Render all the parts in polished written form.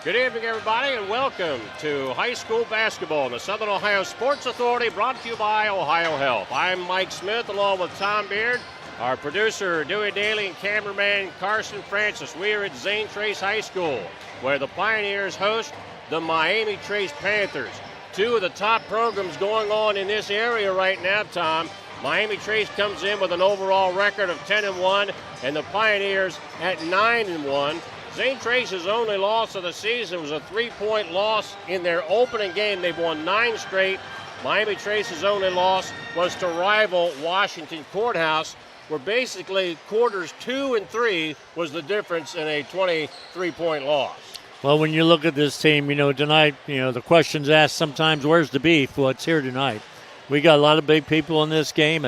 Good evening, everybody, and welcome to high school basketball in the Southern Ohio Sports Authority, brought to you by OhioHealth. I'm Mike Smith, along with Tom Beard, our producer, Dewey Daly, and cameraman, Carson Francis. We are at Zane Trace High School, where the Pioneers host the Miami Trace Panthers. Two of the top programs going on in this area right now, Tom. Miami Trace comes in with an overall record of 10-1, and the Pioneers at 9-1. Zane Trace's only loss of the season was a 3-point loss in their opening game. They've won 9 straight. Miami Trace's only loss was to rival Washington Courthouse, where basically quarters 2 and 3 was the difference in a 23-point loss. Well, when you look at this team, tonight, the question's asked sometimes, where's the beef? Well, it's here tonight. We got a lot of big people in this game,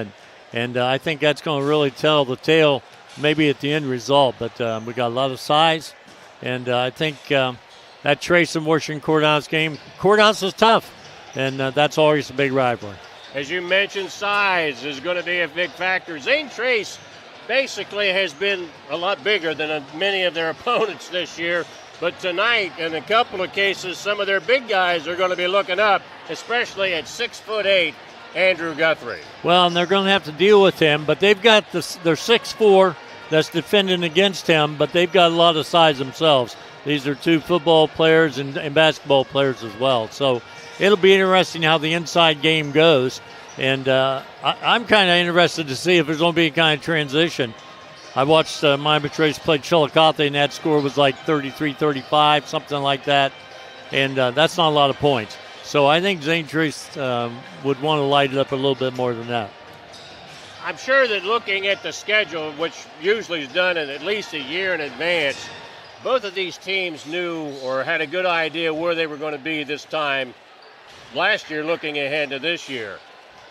and I think that's going to really tell the tale maybe at the end result, but we got a lot of size, and I think that Trace and Washington Courthouse game, Courthouse is tough, and that's always a big rivalry. As you mentioned, size is going to be a big factor. Zane Trace basically has been a lot bigger than many of their opponents this year, but tonight, in a couple of cases, some of their big guys are going to be looking up, especially at 6'8", Andrew Guthrie. Well, and they're going to have to deal with him, but they've got their 6'4", that's defending against him, but they've got a lot of size themselves. These are two football players and basketball players as well. So it'll be interesting how the inside game goes. And I'm kind of interested to see if there's going to be a kind of transition. I watched Miami Trace play Chillicothe, and that score was like 33-35, something like that. And that's not a lot of points. So I think Zane Trace would want to light it up a little bit more than that. I'm sure that looking at the schedule, which usually is done in at least a year in advance, both of these teams knew or had a good idea where they were going to be this time last year, looking ahead to this year.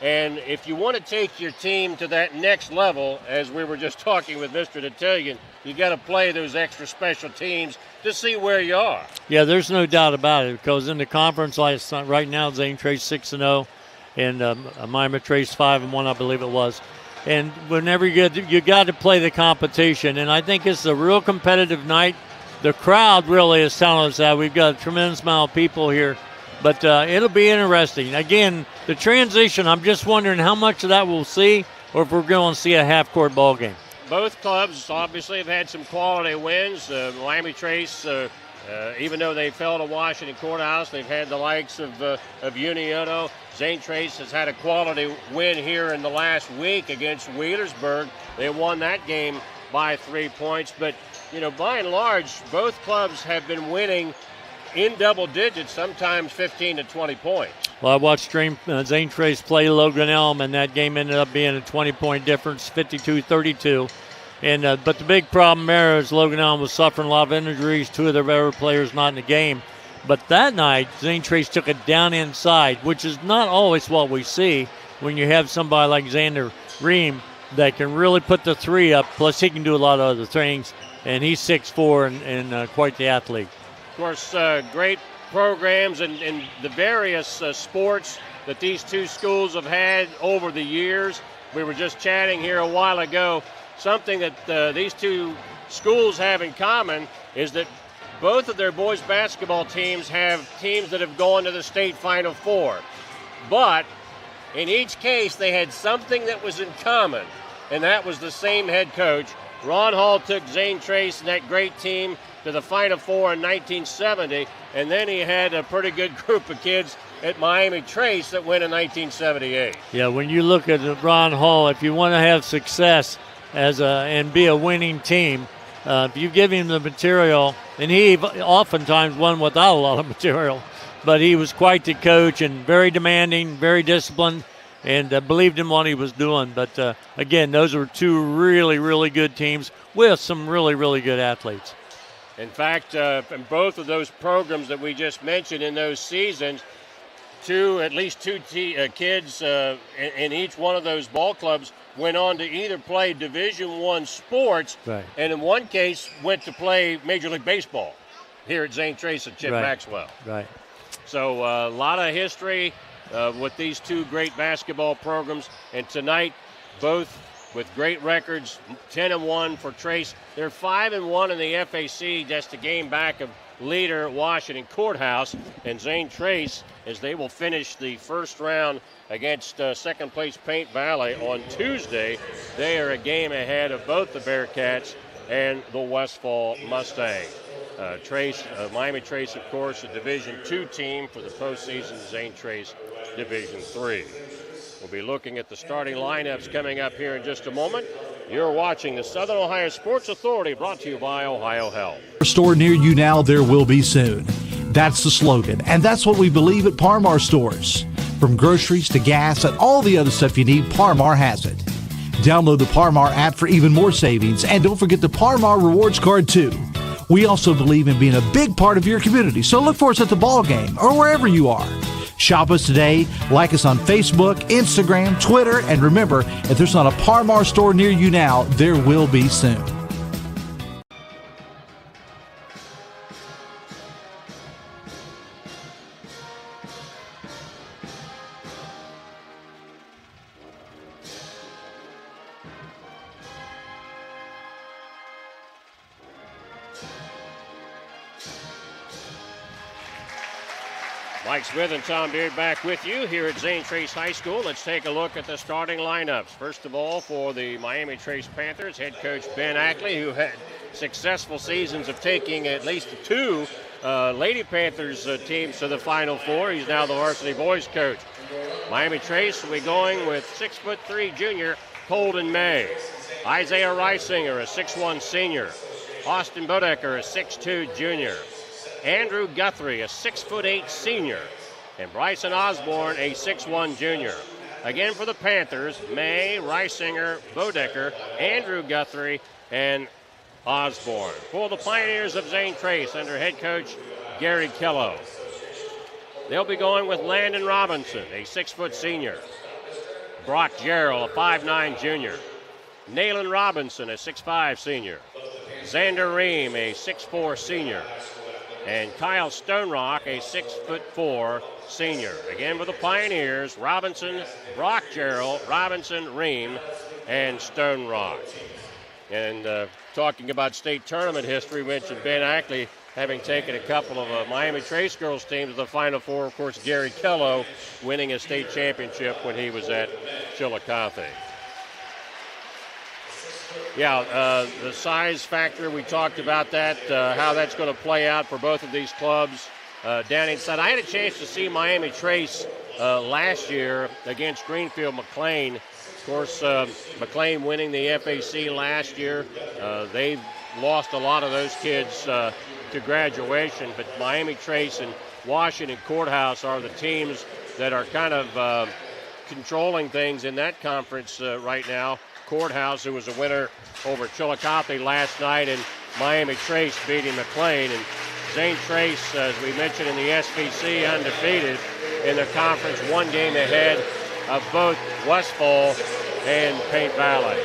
And if you want to take your team to that next level, as we were just talking with Mr. Detillion, you got to play those extra special teams to see where you are. Yeah, there's no doubt about it, because in the conference right now, Zane Trace 6-0, and Miami Trace 5-1, I believe it was. And whenever you got to play the competition, and I think it's a real competitive night. The crowd really is telling us that. We've got a tremendous amount of people here, but it'll be interesting. Again, the transition, I'm just wondering how much of that we'll see, or if we're going to see a half-court ball game. Both clubs obviously have had some quality wins. Miami Trace, even though they fell to Washington Courthouse, they've had the likes of Uniono. Zane Trace has had a quality win here in the last week against Wheelersburg. They won that game by 3 points. But, by and large, both clubs have been winning in double digits, sometimes 15 to 20 points. Well, I watched Zane Trace play Logan Elm, and that game ended up being a 20-point difference, 52-32. And but the big problem there is Logan Elm was suffering a lot of injuries, 2 of their better players not in the game. But that night, Zane Trace took it down inside, which is not always what we see when you have somebody like Xander Ream that can really put the 3 up, plus he can do a lot of other things, and he's 6'4" and quite the athlete. Of course, great programs and the various sports that these two schools have had over the years. We were just chatting here a while ago. Something that these two schools have in common is that both of their boys basketball teams have teams that have gone to the state Final Four. But in each case, they had something that was in common, and that was the same head coach. Ron Hall took Zane Trace and that great team to the Final Four in 1970, and then he had a pretty good group of kids at Miami Trace that went in 1978. Yeah, when you look at Ron Hall, if you want to have success and be a winning team, if you give him the material, and he oftentimes won without a lot of material, but he was quite the coach and very demanding, very disciplined, and believed in what he was doing. But again, those were two really, really good teams with some really, really good athletes. In fact, in both of those programs that we just mentioned in those seasons, at least two kids in each one of those ball clubs went on to either play Division I sports, right, and in one case went to play Major League Baseball here at Zane Trace and Chip right, Maxwell. Right. So a lot of history with these two great basketball programs, and tonight both with great records, 10-1 for Trace. They're 5-1 in the FAC, just a game back of leader Washington Courthouse, and Zane Trace, as they will finish the first round against second place Paint Valley on Tuesday. They are a game ahead of both the Bearcats and the Westfall Mustangs. Miami Trace, of course, a Division II team for the postseason. Zane Trace, Division III. We'll be looking at the starting lineups coming up here in just a moment. You're watching the Southern Ohio Sports Authority, brought to you by OhioHealth. Store near you now, there will be soon. That's the slogan, and that's what we believe at Parmar Stores. From groceries to gas and all the other stuff you need, Parmar has it. Download the Parmar app for even more savings, and don't forget the Parmar Rewards Card too. We also believe in being a big part of your community, so look for us at the ball game or wherever you are. Shop us today, like us on Facebook, Instagram, Twitter, and remember, if there's not a Parmar store near you now, there will be soon. Mike Smith and Tom Beard back with you here at Zane Trace High School. Let's take a look at the starting lineups. First of all, for the Miami Trace Panthers, head coach Ben Ackley, who had successful seasons of taking at least two Lady Panthers teams to the Final Four. He's now the varsity boys coach. Miami Trace will be going with 6'3" junior Colden May. Isaiah Reisinger, a 6'1" senior. Austin Bodecker, a 6'2" junior. Andrew Guthrie, a 6'8" senior, and Bryson Osborne, a 6'1" junior. Again for the Panthers, May, Reisinger, Bodecker, Andrew Guthrie, and Osborne. For the Pioneers of Zane Trace under head coach Gary Kello, they'll be going with Landon Robinson, a 6' senior. Brock Jarrell, a 5'9" junior. Nayland Robinson, a 6'5" senior. Xander Ream, a 6'4" senior. And Kyle Stonerock, a 6'4" senior. Again for the Pioneers, Robinson, Brock Jarrell, Robinson, Ream, and Stonerock. And talking about state tournament history, we mentioned Ben Ackley having taken a couple of Miami Trace girls teams to the Final Four. Of course, Gary Kello winning a state championship when he was at Chillicothe. Yeah, the size factor, we talked about that, how that's going to play out for both of these clubs down inside. I had a chance to see Miami Trace last year against Greenfield McLean. Of course, McLean winning the FAC last year. They've lost a lot of those kids to graduation, but Miami Trace and Washington Courthouse are the teams that are kind of controlling things in that conference right now. Courthouse, who was a winner over Chillicothe last night, and Miami Trace beating McLean. And Zane Trace, as we mentioned in the SVC, undefeated in the conference, one game ahead of both Westfall and Paint Valley.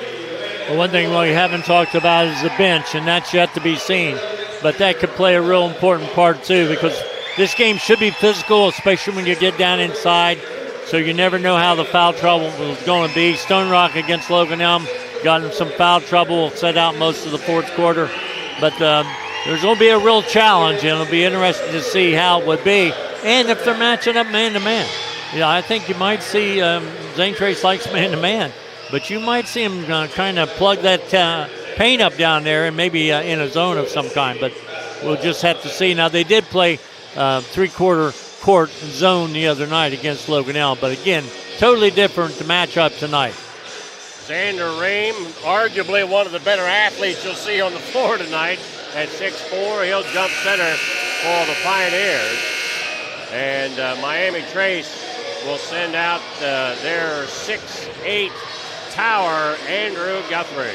Well, one thing we haven't talked about is the bench, and that's yet to be seen. But that could play a real important part, too, because this game should be physical, especially when you get down inside. So you never know how the foul trouble is going to be. Stone Rock against Logan Elm got in some foul trouble, set out most of the fourth quarter. But there's going to be a real challenge, and it'll be interesting to see how it would be. And if they're matching up man-to-man. Yeah, I think you might see Zane Trace likes man-to-man. But you might see him kind of plug that paint up down there and maybe in a zone of some kind. But we'll just have to see. Now, they did play three-quarter court zone the other night against Logan Elm, but again, totally different to match up tonight. Xander Ream, arguably one of the better athletes you'll see on the floor tonight at 6'4". He'll jump center for the Pioneers. And Miami Trace will send out their 6'8" tower, Andrew Guthrie.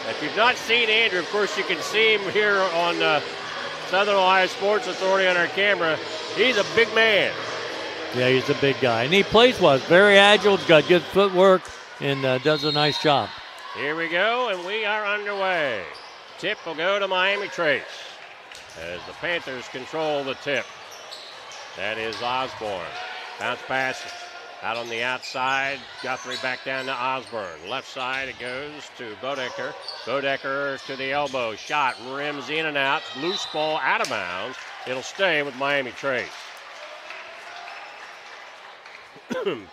If you've not seen Andrew, of course, you can see him here on Southern Ohio Sports Authority on our camera. He's a big man. Yeah, he's a big guy. And he plays well. He's very agile. He's got good footwork and does a nice job. Here we go, and we are underway. Tip will go to Miami Trace as the Panthers control the tip. That is Osborne. Bounce pass Out on the outside, Guthrie back down to Osborne. Left side, it goes to Bodecker. Bodecker to the elbow. Shot, rims in and out. Loose ball out of bounds. It'll stay with Miami Trace.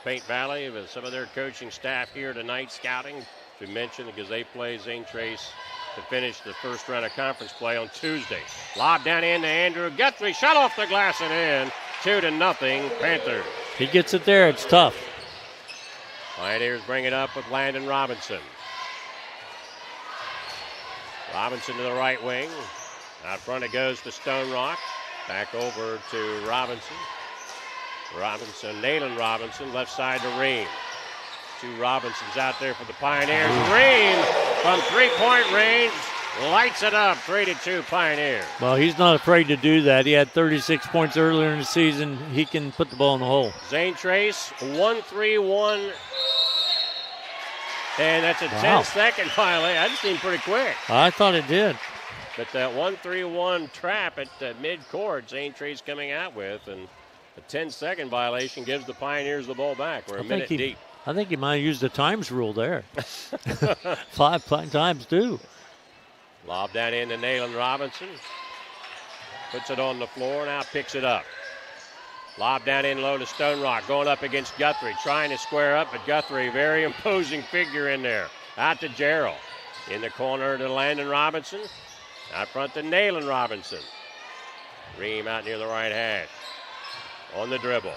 Paint Valley with some of their coaching staff here tonight scouting. We mentioned because they play Zane Trace to finish the first round of conference play on Tuesday. Lob down in to Andrew Guthrie. Shot off the glass and in. 2-0 Panthers. He gets it there. It's tough. Pioneers bring it up with Landon Robinson. Robinson to the right wing. Out front it goes to Stone Rock. Back over to Robinson. Nayland Robinson, left side to Ream. Two Robinsons out there for the Pioneers. Ream from three-point range lights it up. 3-2 Pioneers. Well, he's not afraid to do that. He had 36 points earlier in the season. He can put the ball in the hole. Zane Trace, 1-3-1. And that's a 10-second violation. That seemed pretty quick. I thought it did. But that 1-3-1 trap at midcourt, Zane Trace coming out with, and a 10-second violation gives the Pioneers the ball back. We're a minute deep. I think he might have used the times rule there. 5 times too. Lob that in to Nayland Robinson. Puts it on the floor, now picks it up. Lob down in low to Stone Rock, going up against Guthrie, trying to square up, but Guthrie, very imposing figure in there. Out to Gerald. In the corner to Landon Robinson. Out front to Nayland Robinson. Ream out near the right hash. On the dribble.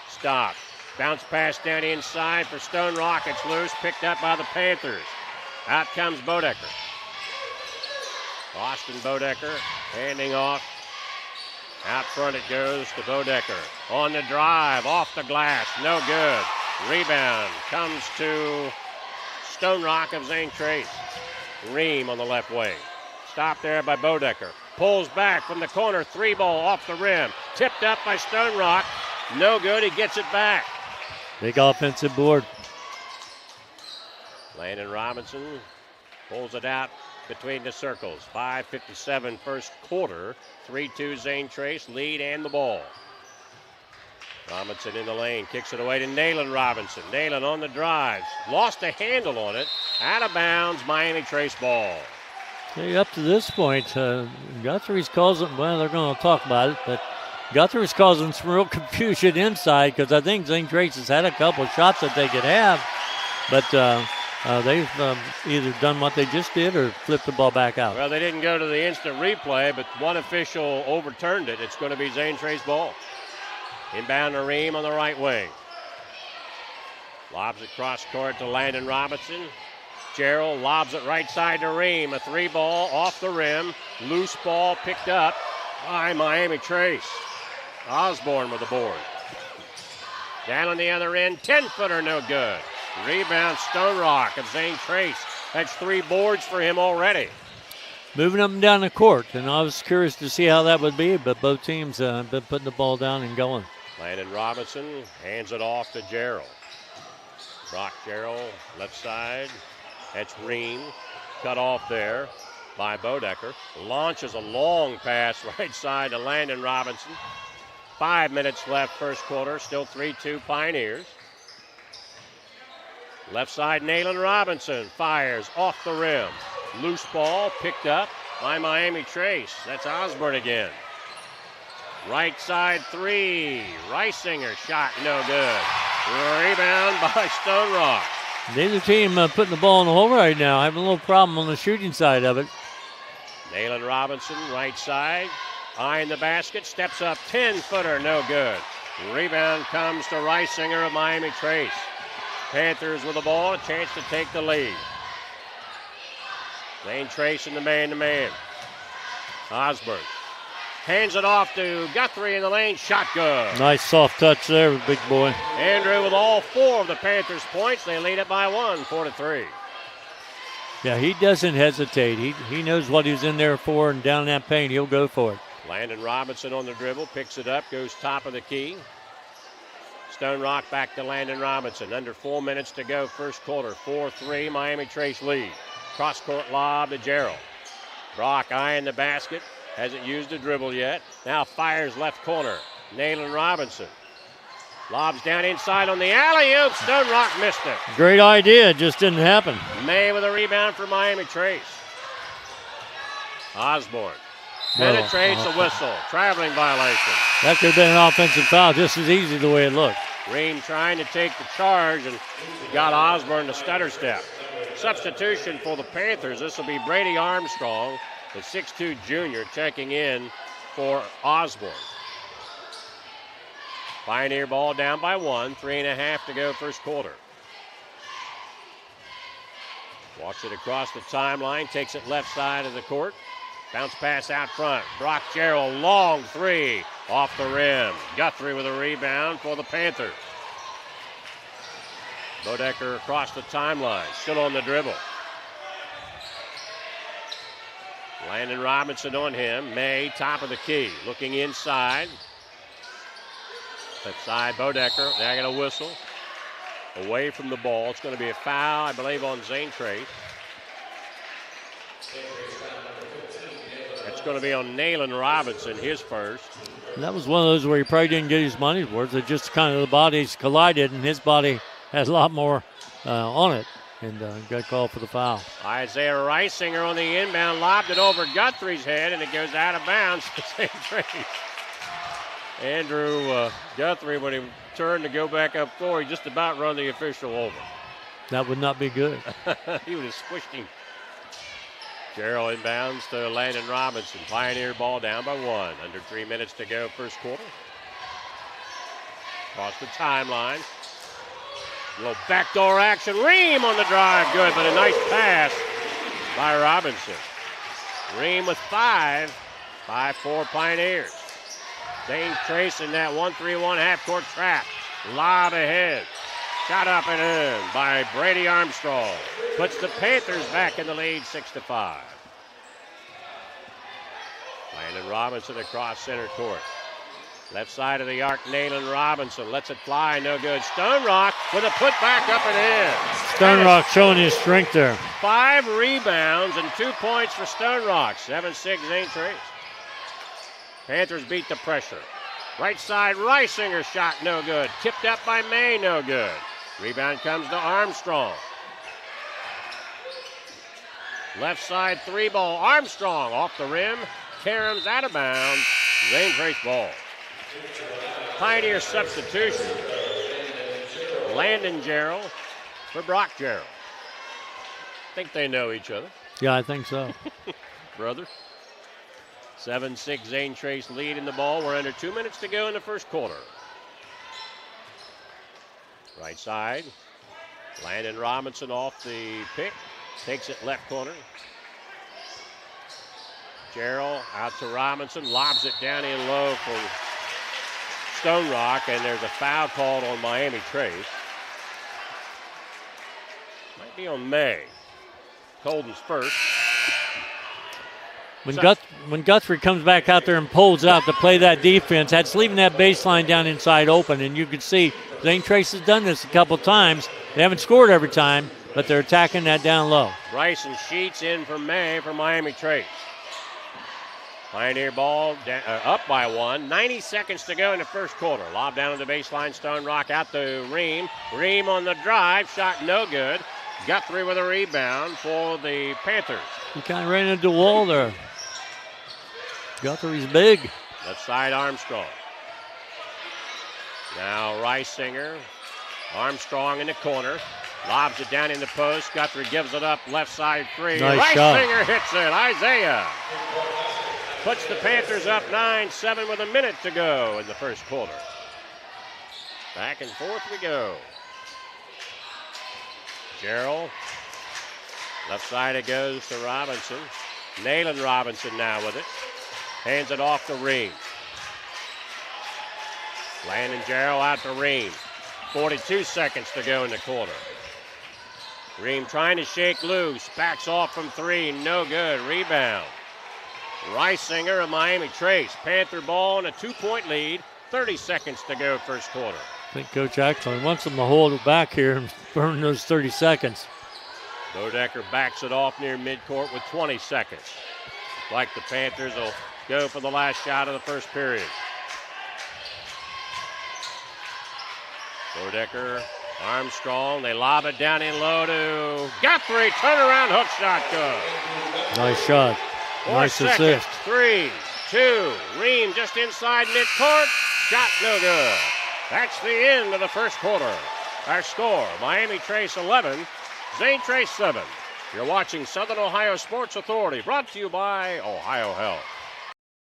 Stop. Bounce pass down inside for Stone Rock. It's loose. Picked up by the Panthers. Out comes Bodecker. Austin Bodecker handing off. Out front it goes to Bodecker. On the drive. Off the glass. No good. Rebound comes to Stone Rock of Zane Trace. Ream on the left wing. Stopped there by Bodecker. Pulls back from the corner. 3-ball off the rim. Tipped up by Stone Rock. No good. He gets it back. Big offensive board. Landon Robinson pulls it out between the circles. 5:57 first quarter. 3-2 Zane Trace. Lead and the ball. Robinson in the lane. Kicks it away to Nayland Robinson. Nayland on the drives. Lost a handle on it. Out of bounds. Miami Trace ball. Hey, up to this point, Guthrie's causing, well, they're going to talk about it, but Guthrie's causing some real confusion inside because I think Zane Trace has had a couple of shots that they could have, but they've either done what they just did or flipped the ball back out. Well, they didn't go to the instant replay, but one official overturned it. It's going to be Zane Trace ball. Inbound to Ream on the right wing. Lobs it cross court to Landon Robinson. Gerald lobs it right side to Ream. A 3-ball off the rim. Loose ball picked up by Miami Trace. Osborne with the board. Down on the other end. 10-footer no good. Rebound Stone Rock of Zane Trace. That's 3 boards for him already. Moving up and down the court. And I was curious to see how that would be, but both teams have been putting the ball down and going. Landon Robinson hands it off to Gerald. Brock Gerald, left side. That's Ream, cut off there by Bodecker. Launches a long pass right side to Landon Robinson. 5 minutes left first quarter, still 3-2 Pioneers. Left side, Nayland Robinson fires off the rim. Loose ball picked up by Miami Trace. That's Osborne again. Right side 3, Reisinger shot no good. Rebound by Stone Rock. Neither team putting the ball in the hole right now. Having a little problem on the shooting side of it. Nayland Robinson, right side. Eyeing the basket. Steps up. 10-footer, no good. Rebound comes to Reisinger of Miami Trace. Panthers with the ball. A chance to take the lead. Zane Trace in the man-to-man. Osborne hands it off to Guthrie in the lane. Shot good. Nice soft touch there, big boy. Andrew with all 4 of the Panthers' points. They lead it by 1, 4-3. Yeah, he doesn't hesitate. He knows what he's in there for, and down that paint, he'll go for it. Landon Robinson on the dribble, picks it up, goes top of the key. Stone Rock back to Landon Robinson. Under 4 minutes to go, first quarter. 4-3, Miami Trace lead. Cross-court lob to Gerald. Brock eyeing the basket. Hasn't used a dribble yet. Now fires left corner. Nayland Robinson. Lobs down inside on the alley-oop. Stone Rock missed it. Great idea, just didn't happen. May with a rebound for Miami Trace. Osborne penetrates a whistle. Traveling violation. That could have been an offensive foul just as easy the way it looked. Ream trying to take the charge and got Osborne to stutter step. Substitution for the Panthers. This will be Brady Armstrong, the 6'2 junior, checking in for Osborne. Pioneer ball down by 1, 3.5 to go first quarter. Walks it across the timeline, takes it left side of the court. Bounce pass out front. Brock Gerald, long three off the rim. Guthrie with a rebound for the Panthers. Bodecker across the timeline, still on the dribble. Landon Robinson on him. May, top of the key, looking inside. Left side, Bodecker. They got a whistle. Away from the ball. It's going to be a foul, I believe, on Zane Trace. It's going to be on Nayland Robinson, his first. And that was one of those where he probably didn't get his money's worth. It just kind of the bodies collided, and his body has a lot more on it. And got called for the foul. Isaiah Reisinger on the inbound, lobbed it over Guthrie's head, and it goes out of bounds to St. Trace. Andrew Guthrie, when he turned to go back up floor, he just about run the official over. That would not be good. He would have squished him. Gerald inbounds to Landon Robinson. Pioneer ball down by 1. Under 3 minutes to go first quarter. Across the timeline. A little backdoor action. Ream on the drive. Good, but a nice pass by Robinson. Ream with 5. 5-4 Pioneers. Zane Trace in that 1-3-1 half-court trap. Lob ahead. Shot up and in by Brady Armstrong. Puts the Panthers back in the lead, 6-5. Landon Robinson across center court. Left side of the arc, Nayland Robinson lets it fly, no good. Stone Rock with a putback up and in. Stone Rock showing his strength there. 5 rebounds and 2 points for Stone Rock. 7-6 Zane Trace. Panthers beat the pressure. Right side, Reisinger shot no good. Tipped up by May, no good. Rebound comes to Armstrong. Left side 3-ball, Armstrong off the rim. Karam's out of bounds. Zane Trace ball. Pioneer substitution. Landon Gerald for Brock Gerald. Think they know each other. Yeah, I think so. Brother. 7-6 Zane Trace lead in the ball. We're under 2 minutes to go in the first quarter. Right side. Landon Robinson off the pick. Takes it left corner. Gerald out to Robinson. Lobs it down in low for Stone Rock. And there's a foul called on Miami Trace. Might be on May. Colden's first. When Guthrie comes back out there and pulls out to play that defense, that's leaving that baseline down inside open. And you can see Zane Trace has done this a couple times. They haven't scored every time, but they're attacking that down low. Bryson Sheets in for May for Miami Trace. Pioneer ball up by 1. 90 seconds to go in the first quarter. Lob down on the baseline. Stone Rock out to Ream. Ream on the drive. Shot no good. Guthrie with a rebound for the Panthers. He kind of ran into the wall there. Guthrie's big. Left side Armstrong. Now Reisinger. Armstrong in the corner. Lobs it down in the post. Guthrie gives it up. Left side 3. Nice Reisinger shot. hits it. Isaiah puts the Panthers up 9-7 with a minute to go in the first quarter. Back and forth we go. Gerald. Left side it goes to Robinson. Nayland Robinson now with it. Hands it off to Ream. Landon Gerald out to Ream. 42 seconds to go in the quarter. Ream trying to shake loose. Backs off from 3. No good. Rebound. Reisinger of Miami Trace. Panther ball and a 2-point lead. 30 seconds to go first quarter. I think Coach actually wants them to hold it back here and burn those 30 seconds. Bodecker backs it off near midcourt with 20 seconds. Like the Panthers will go for the last shot of the first period. Bodecker, Armstrong, they lob it down in low to Guthrie. Turnaround hook shot good. Nice shot. 4 Nice seconds. assist. 3, 2. Ream just inside midcourt. Shot no good. That's the end of the first quarter. Our score, Miami Trace 11, Zane Trace 7. You're watching Southern Ohio Sports Authority, brought to you by OhioHealth.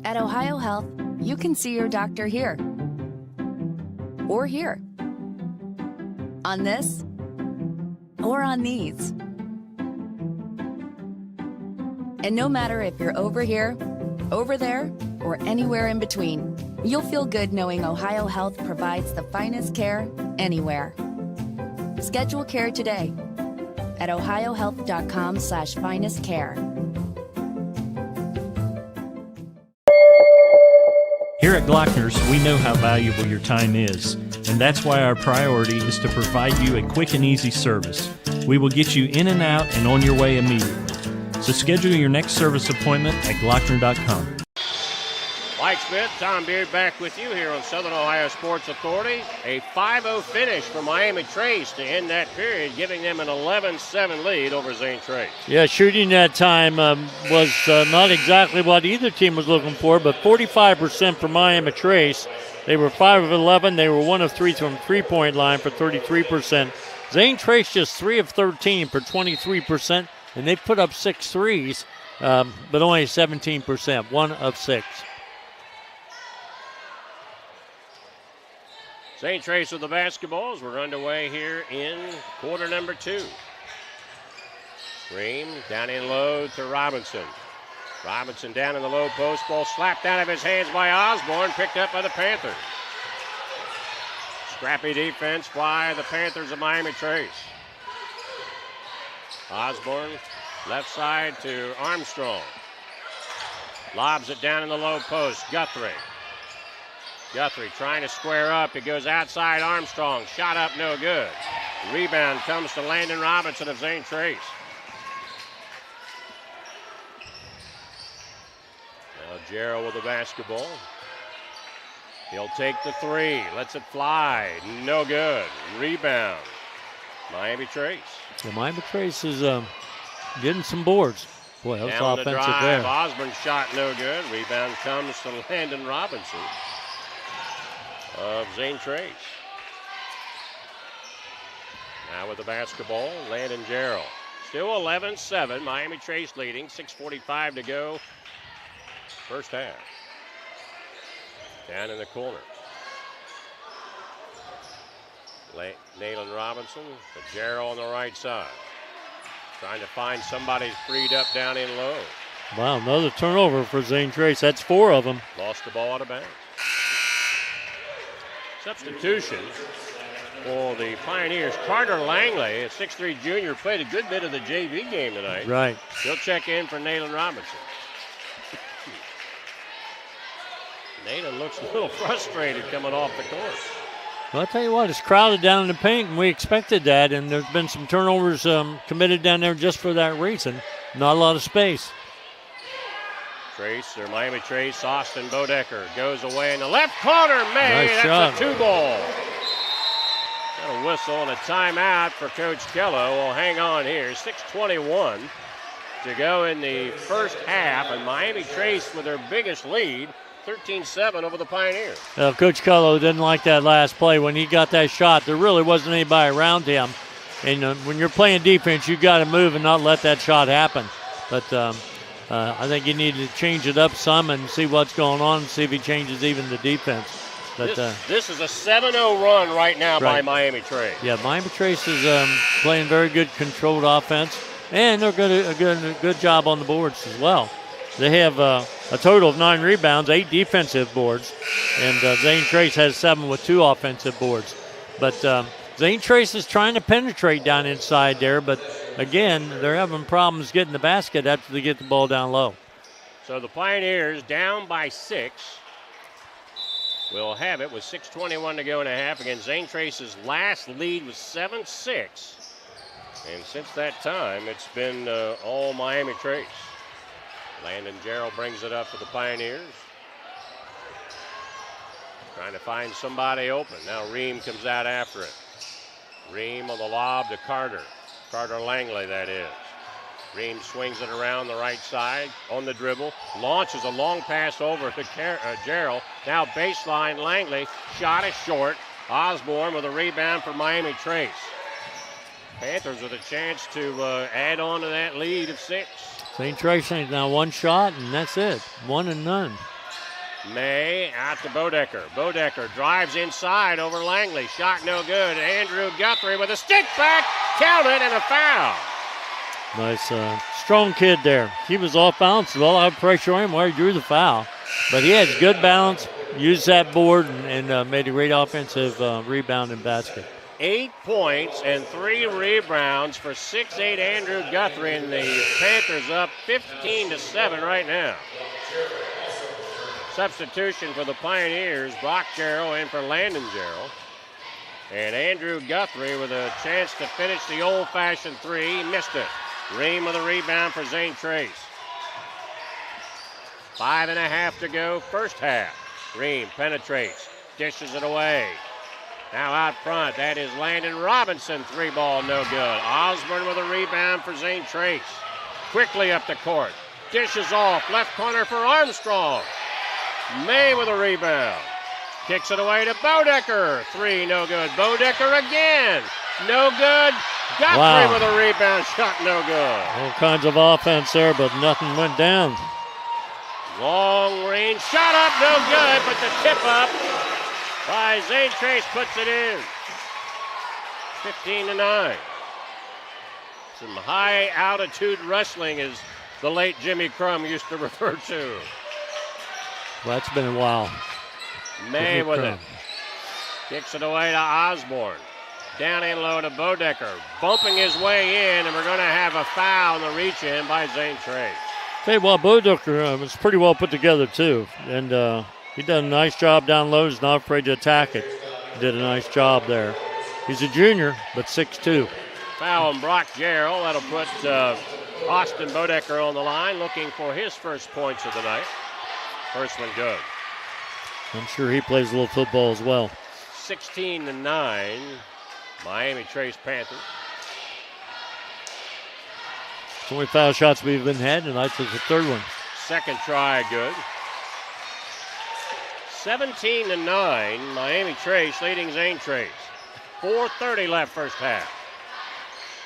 At OhioHealth, you can see your doctor here or here, on this or on these. And no matter if you're over here, over there, or anywhere in between, you'll feel good knowing OhioHealth provides the finest care anywhere. Schedule care today at ohiohealth.com/finestcare. Here at Glockner's, we know how valuable your time is, and that's why our priority is to provide you a quick and easy service. We will get you in and out and on your way immediately. So schedule your next service appointment at Glockner.com. Mike Smith, Tom Beard back with you here on Southern Ohio Sports Authority. A 5-0 finish for Miami Trace to end that period, giving them an 11-7 lead over Zane Trace. Yeah, shooting that time was not exactly what either team was looking for, but 45% for Miami Trace. They were 5 of 11. They were 1 of 3 from three-point line for 33%. Zane Trace just 3 of 13 for 23%, and they put up 6 threes, but only 17%, 1 of 6. Zane Trace with the basketballs. We're underway here in quarter number 2. Ream down in low to Robinson. Robinson down in the low post. Ball slapped out of his hands by Osborne. Picked up by the Panthers. Scrappy defense by the Panthers of Miami Trace. Osborne left side to Armstrong. Lobs it down in the low post. Guthrie trying to square up. It goes outside Armstrong. Shot up, no good. Rebound comes to Landon Robinson of Zane Trace. Now Jarrell with the basketball. He'll take the 3. Lets it fly. No good. Rebound. Miami Trace. Well, Miami Trace is getting some boards. Boy, that was Down the offensive drive. there. Osborne shot no good. Rebound comes to Landon Robinson of Zane Trace. Now with the basketball, Landon Jarrell. Still 11-7. Miami Trace leading. 6:45 to go. First half. Down in the corner. Nayland Robinson to Jarrell on the right side. Trying to find somebody freed up down in low. Wow, another turnover for Zane Trace. That's 4 of them. Lost the ball out of bounds. Substitution for the Pioneers. Carter Langley, a 6'3 junior, played a good bit of the JV game tonight. Right. He'll check in for Nayland Robinson. Nayland looks a little frustrated coming off the court. Well, I'll tell you what, it's crowded down in the paint, and we expected that, and there's been some turnovers committed down there just for that reason. Not a lot of space. Trace, or Miami Trace, Austin Bodecker goes away in the left corner. Nice That's shot. a 2-ball. Got a whistle and a timeout for Coach Kello. Well, hang on here. 6:21 to go in the first half, and Miami Trace with their biggest lead, 13-7 over the Pioneers. Coach Cullo didn't like that last play. When he got that shot, there really wasn't anybody around him. And when you're playing defense, you got to move and not let that shot happen. But I think you need to change it up some and see what's going on and see if he changes even the defense. But this is a 7-0 run right now by Right. Miami Trace. yeah, Miami Trace is playing very good controlled offense, and they're doing a good job on the boards as well. They have a total of 9 rebounds, 8 defensive boards, and Zane Trace has 7 with 2 offensive boards. But Zane Trace is trying to penetrate down inside there, but again, they're having problems getting the basket after they get the ball down low. So the Pioneers down by 6. Will have it with 6:21 to go in a half. Again, Zane Trace's last lead was 7-6. And since that time, it's been all Miami Trace. Landon Jarrell brings it up for the Pioneers. Trying to find somebody open. Now Ream comes out after it. Ream on the lob to Carter. Carter Langley, that is. Ream swings it around the right side on the dribble. Launches a long pass over to Gerald. Now baseline, Langley. Shot is short. Osborne with a rebound for Miami Trace. Panthers with a chance to add on to that lead of 6. Zane Trace now one shot, and that's it. 1 and none. May out to Bodecker. Bodecker drives inside over Langley. Shot no good. Andrew Guthrie with a stick back. Counted and a foul. Nice, strong kid there. He was off balance. Well, I pressure him where he drew the foul. But he has good balance, used that board, and made a great offensive rebound and basket. 8 points and 3 rebounds for 6'8" Andrew Guthrie, and the Panthers up 15-7 right now. Substitution for the Pioneers, Brock Jarrell in for Landon Jarrell. And Andrew Guthrie with a chance to finish the old-fashioned 3. He missed it. Ream with a rebound for Zane Trace. 5.5 to go, first half. Ream penetrates, dishes it away. Now out front, that is Landon Robinson. 3-ball, no good. Osborne with a rebound for Zane Trace. Quickly up the court. Dishes off, left corner for Armstrong. May with a rebound. Kicks it away to Bodecker. 3, no good. Bodecker again. No good. Guthrie with a rebound. Shot no good. All kinds of offense there, but nothing went down. Long range shot up, no good, but the tip up by Zane Trace puts it in. 15-9. Some high altitude wrestling, as the late Jimmy Crum used to refer to. Well, that's been a while. May with it. Kicks it away to Osborne. Down in low to Bodecker. Bumping his way in, and we're going to have a foul on the reach in by Zane Trace. Hey, well, Bodecker was pretty well put together, too. And he done a nice job down low. He's not afraid to attack it. He did a nice job there. He's a junior, but 6'2". Foul on Brock Jarrell. That'll put Austin Bodecker on the line, looking for his first points of the night. First one good. I'm sure he plays a little football as well. 16-9, Miami Trace Panthers. 20 foul shots we've been had tonight. This is the third one. Second try good. 17-9, Miami Trace leading Zane Trace. 4:30 left first half.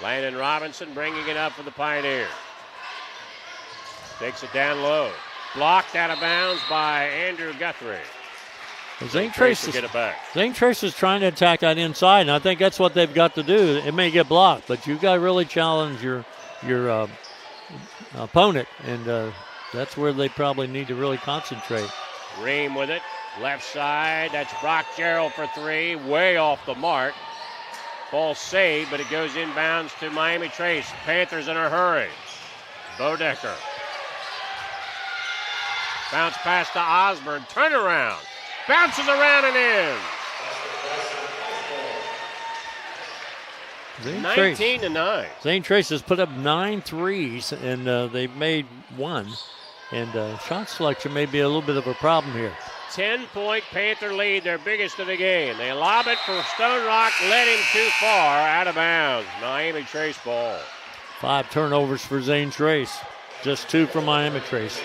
Landon Robinson bringing it up for the Pioneers. Takes it down low. Blocked out of bounds by Andrew Guthrie. Zane Trace to get it back. Zane Trace is trying to attack that inside, and I think that's what they've got to do. It may get blocked, but you've got to really challenge your opponent, and that's where they probably need to really concentrate. Ream with it, left side. That's Brock Jarrell for 3, way off the mark. Ball saved, but it goes inbounds to Miami Trace. Panthers in a hurry. Bodecker. Bounce pass to Osborne. Turnaround. Bounces around and in. 19-9. Zane Trace has put up 9 threes, and they've made 1. And shot selection may be a little bit of a problem here. 10-point Panther lead, their biggest of the game. They lob it for Stone Rock, led him too far, out of bounds. Miami Trace ball. 5 turnovers for Zane Trace. Just 2 for Miami Trace.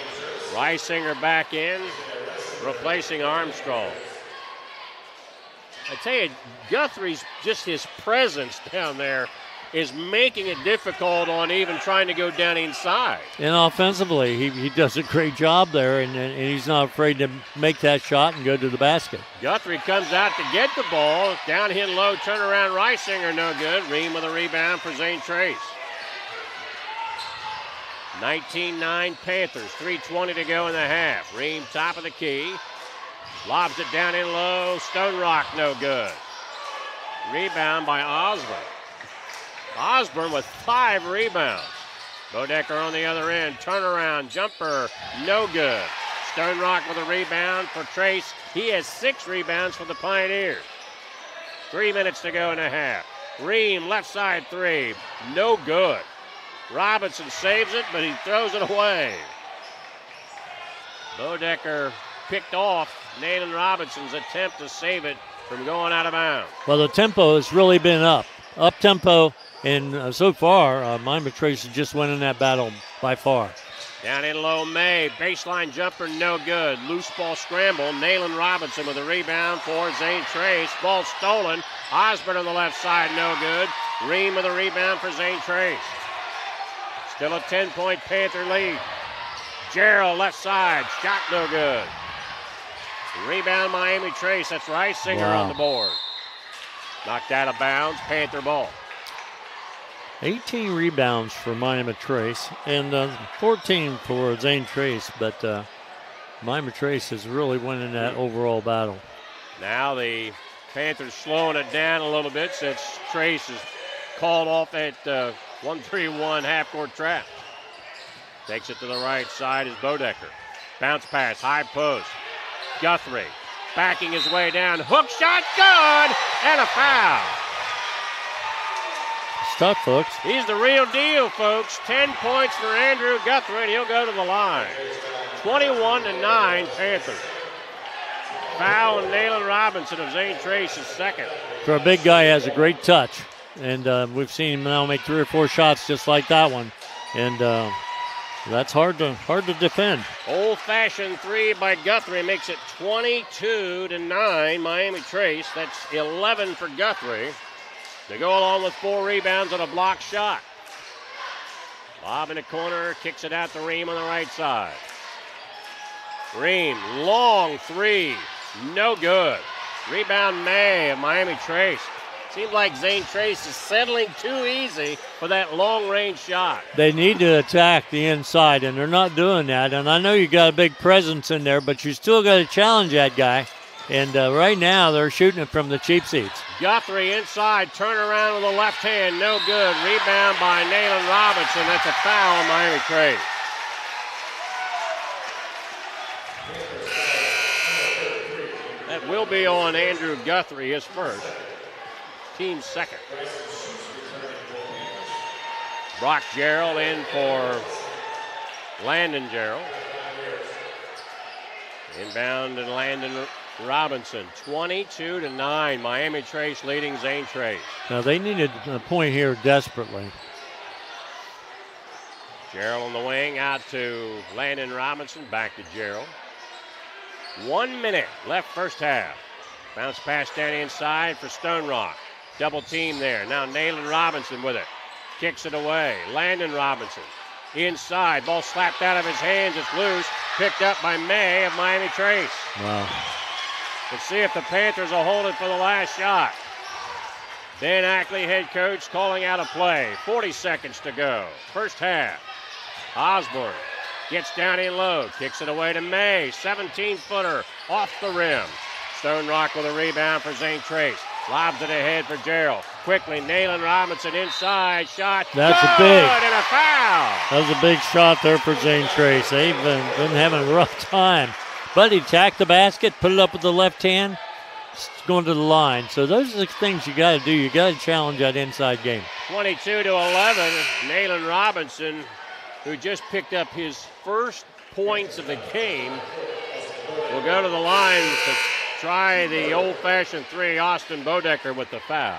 Reisinger back in, replacing Armstrong. I tell you, Guthrie's just his presence down there is making it difficult on even trying to go down inside. And offensively, he does a great job there, and he's not afraid to make that shot and go to the basket. Guthrie comes out to get the ball. Down hit low, turnaround Reisinger, no good. Ream with a rebound for Zane Trace. 19-9 Panthers, 3:20 to go in the half. Ream top of the key. Lobs it down in low. Stone Rock, no good. Rebound by Osborne. Osborne with 5 rebounds. Bodecker on the other end. Turnaround jumper, no good. Stone Rock with a rebound for Trace. He has 6 rebounds for the Pioneers. 3 minutes to go in the half. Ream left side 3, no good. Robinson saves it, but he throws it away. Bodecker picked off Nayland Robinson's attempt to save it from going out of bounds. Well, the tempo has really been up tempo, and so far, Miami Trace is just winning that battle by far. Down in low, May. Baseline jumper, no good. Loose ball scramble. Nayland Robinson with a rebound for Zane Trace. Ball stolen. Osborne on the left side, no good. Ream with a rebound for Zane Trace. Still a 10-point Panther lead. Gerald left side, shot no good. Rebound Miami Trace. That's Reisinger on the board. Knocked out of bounds, Panther ball. 18 rebounds for Miami Trace and 14 for Zane Trace, but Miami Trace is really winning that overall battle. Now the Panthers slowing it down a little bit since Trace is called off at 1-3-1 half-court trap. Takes it to the right side is Bodecker. Bounce pass, high post. Guthrie backing his way down. Hook shot, good, and a foul. Tough, folks. He's the real deal, folks. 10 points for Andrew Guthrie, and he'll go to the line. 21-9 Panthers. Foul and Nayland Robinson of Zane Trace is second. For a big guy, he has a great touch, and we've seen him now make 3 or 4 shots just like that one, and that's hard to defend. Old-fashioned three by Guthrie makes it 22-9 Miami Trace. That's 11 for Guthrie. They go along with 4 rebounds and a block shot. Lob in the corner, kicks it out to Ream on the right side. Ream, long three, no good. Rebound May of Miami Trace. Seems like Zane Trace is settling too easy for that long-range shot. They need to attack the inside, and they're not doing that. And I know you got a big presence in there, but you still got to challenge that guy. And right now, they're shooting it from the cheap seats. Guthrie inside, turn around with the left hand, no good. Rebound by Nayland Robinson. That's a foul on Miami Trace. That will be on Andrew Guthrie, his first. Team second. Brock Gerald in for Landon Gerald. Inbound and Landon Robinson, 22-9. Miami Trace leading Zane Trace. Now they needed a point here desperately. Gerald on the wing, out to Landon Robinson, back to Gerald. 1 minute left first half. Bounce pass down inside for Stone Rock. Double team there. Now Nayland Robinson with it. Kicks it away. Landon Robinson inside. Ball slapped out of his hands. It's loose. Picked up by May of Miami Trace. Wow. Let's see if the Panthers will hold it for the last shot. Ben Ackley, head coach, calling out a play. 40 seconds to go. First half. Osborne gets down in low. Kicks it away to May. 17-footer off the rim. Stone Rock with a rebound for Zane Trace. Lobs it ahead for Gerald. Quickly, Nayland Robinson inside. Shot. That's good, a big. And a foul. That was a big shot there for Zane Trace. They've been having a rough time. But he tacked the basket, put it up with the left hand, going to the line. So those are the things you got to do. You got to challenge that inside game. 22-11. Nayland Robinson, who just picked up his first points of the game, will go to the line to try the old-fashioned three. Austin Bodecker with the foul.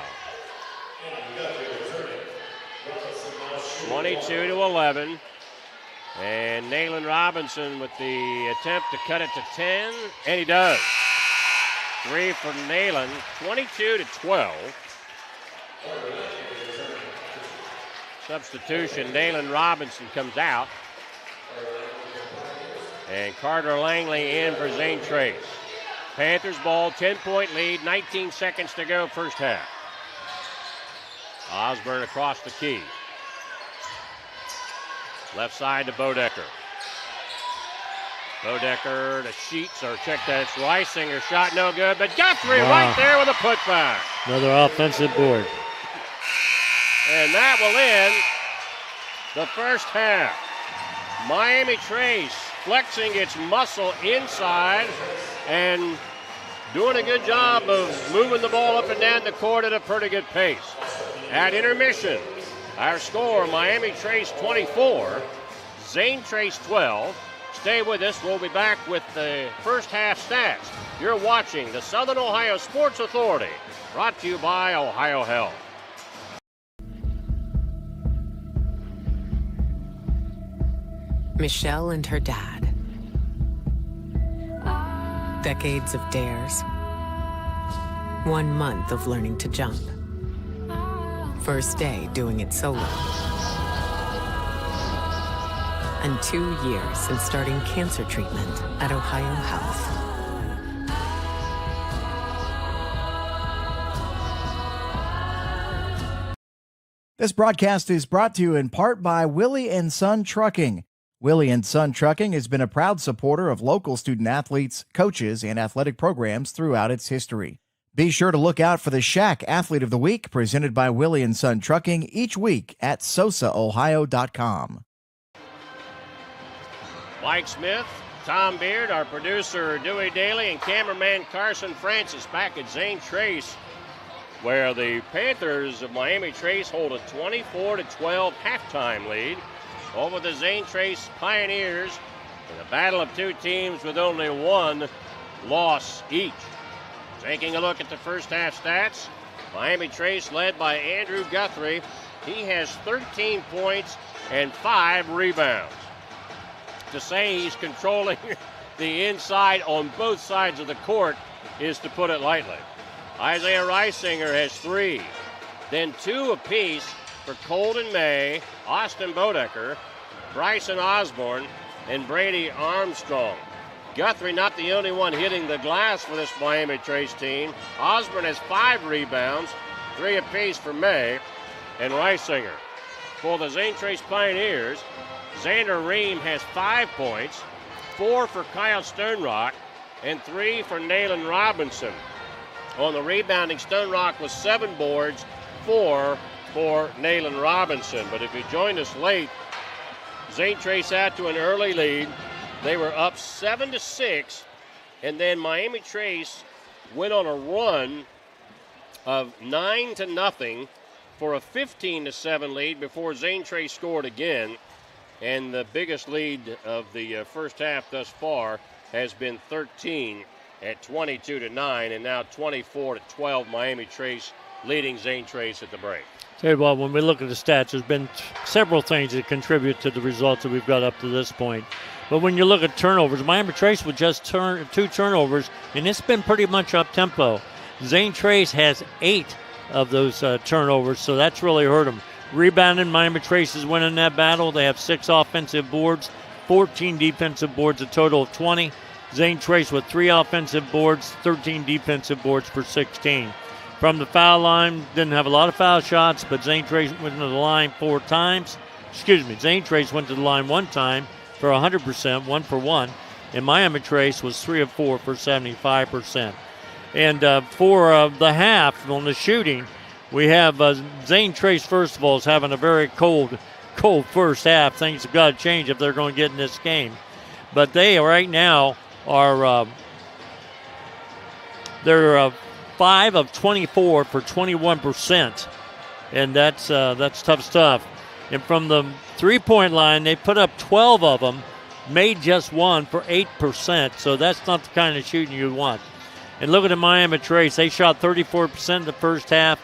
22-11. And Nayland Robinson with the attempt to cut it to 10, and he does. 3 for Nayland, 22-12. Substitution, Nayland Robinson comes out. And Carter Langley in for Zane Trace. Panthers ball, 10-point lead, 19 seconds to go first half. Osborne across the key. Left side to Bodecker. Bodecker to Sheets, or check that, it's Reisinger, shot no good, but Guthrie right there with a putback. Another offensive board. And that will end the first half. Miami Trace flexing its muscle inside and doing a good job of moving the ball up and down the court at a pretty good pace. At intermission, our score, Miami Trace 24, Zane Trace 12. Stay with us. We'll be back with the first half stats. You're watching the Southern Ohio Sports Authority, brought to you by OhioHealth. Michelle and her dad. Decades of dares. 1 month of learning to jump. First day doing it solo. And 2 years since starting cancer treatment at OhioHealth. This broadcast is brought to you in part by Willie and Son Trucking. Willie and Son Trucking has been a proud supporter of local student athletes, coaches, and athletic programs throughout its history. Be sure to look out for the Shack Athlete of the Week presented by Willie and Son Trucking each week at SOSAOhio.com. Mike Smith, Tom Beard, our producer Dewey Daly, and cameraman Carson Francis back at Zane Trace, where the Panthers of Miami Trace hold a 24-12 halftime lead over the Zane Trace Pioneers in a battle of two teams with only one loss each. Taking a look at the first half stats, Miami Trace led by Andrew Guthrie. He has 13 points and 5 rebounds. To say he's controlling the inside on both sides of the court is to put it lightly. Isaiah Reisinger has 3. Then 2 apiece for Colden May, Austin Bodecker, Bryson Osborne, and Brady Armstrong. Guthrie not the only one hitting the glass for this Miami Trace team. Osborne has 5 rebounds, 3 apiece for May and Reisinger. For the Zane Trace Pioneers, Xander Ream has 5 points, 4 for Kyle Stonerock, and 3 for Nayland Robinson. On the rebounding, Stonerock was 7 boards, 4 for Nayland Robinson. But if you joined us late, Zane Trace out to an early lead. They were up 7-6, and then Miami Trace went on a run of 9-0 for a 15-7 lead before Zane Trace scored again. And the biggest lead of the first half thus far has been 13 at 22-9, and now 24-12. Miami Trace leading Zane Trace at the break. Tell you what, when we look at the stats, there's been several things that contribute to the results that we've got up to this point. But when you look at turnovers, Miami Trace with just 2 turnovers, and it's been pretty much up-tempo. Zane Trace has 8 of those turnovers, so that's really hurt them. Rebounding, Miami Trace is winning that battle. They have 6 offensive boards, 14 defensive boards, a total of 20. Zane Trace with 3 offensive boards, 13 defensive boards for 16. From the foul line, didn't have a lot of foul shots, but Zane Trace went to the line 4 times. Zane Trace went to the line 1 time for 100%, 1 for 1. And Miami Trace was 3 of 4 for 75%. And for the half on the shooting, we have Zane Trace, first of all, is having a very cold first half. Things have got to change if they're going to get in this game. But they right now are they're 5 of 24 for 21%, and that's tough stuff. And from the three-point line, they put up 12 of them, made just 1 for 8%. So that's not the kind of shooting you want. And look at the Miami Trace. They shot 34% in the first half.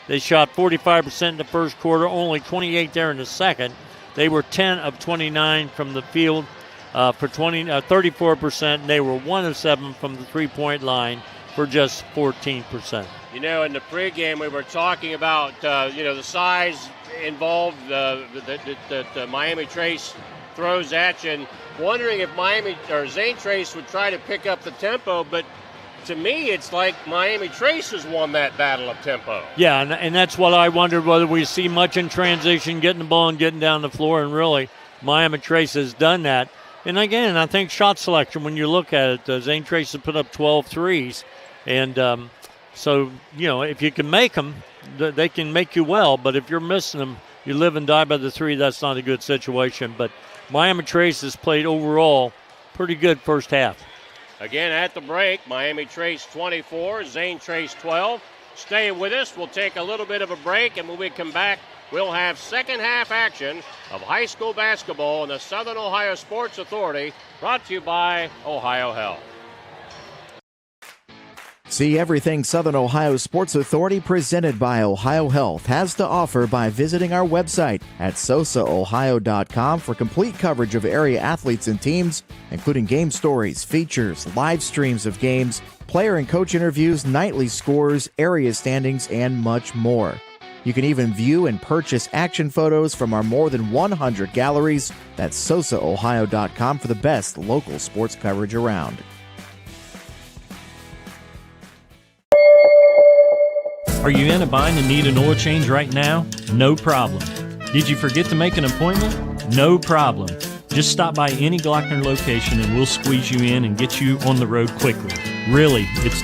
They shot 45% in the first quarter, only 28 there in the second. They were 10 of 29 from the field for 34%, and they were 1 of 7 from the three-point line for just 14%. You know, in the pregame, we were talking about, the size involved that Miami Trace throws at you, and wondering if Zane Trace would try to pick up the tempo, but to me, it's like Miami Trace has won that battle of tempo. Yeah, and that's what I wondered, whether we see much in transition, getting the ball and getting down the floor, and really, Miami Trace has done that. And again, I think shot selection, when you look at it, Zane Trace has put up 12 threes. And so, if you can make them, they can make you well. But if you're missing them, you live and die by the 3. That's not a good situation. But Miami Trace has played overall pretty good first half. Again, at the break, Miami Trace 24, Zane Trace 12. Stay with us. We'll take a little bit of a break, and when we come back, we'll have second half action of high school basketball in the Southern Ohio Sports Authority, brought to you by OhioHealth. See everything Southern Ohio Sports Authority presented by OhioHealth has to offer by visiting our website at SOSAOhio.com for complete coverage of area athletes and teams, including game stories, features, live streams of games, player and coach interviews, nightly scores, area standings, and much more. You can even view and purchase action photos from our more than 100 galleries. That's SOSAOhio.com for the best local sports coverage around. Are you in a bind and need an oil change right now? No problem. Did you forget to make an appointment? No problem. Just stop by any Glockner location and we'll squeeze you in and get you on the road quickly. Really, it's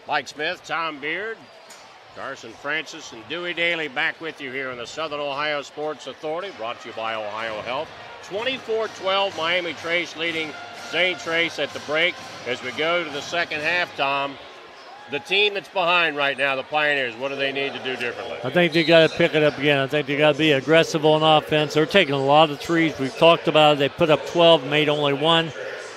Mike Smith, Tom Beard, Carson Francis, and Dewey Daly back with you here in the Southern Ohio Sports Authority, brought to you by OhioHealth. 24-12, Miami Trace leading Zane Trace at the break. As we go to the second half, Tom, the team that's behind right now, the Pioneers, what do they need to do differently? I think they got to pick it up again. I think they got to be aggressive on offense. They're taking a lot of threes. We've talked about it. They put up 12, made only one.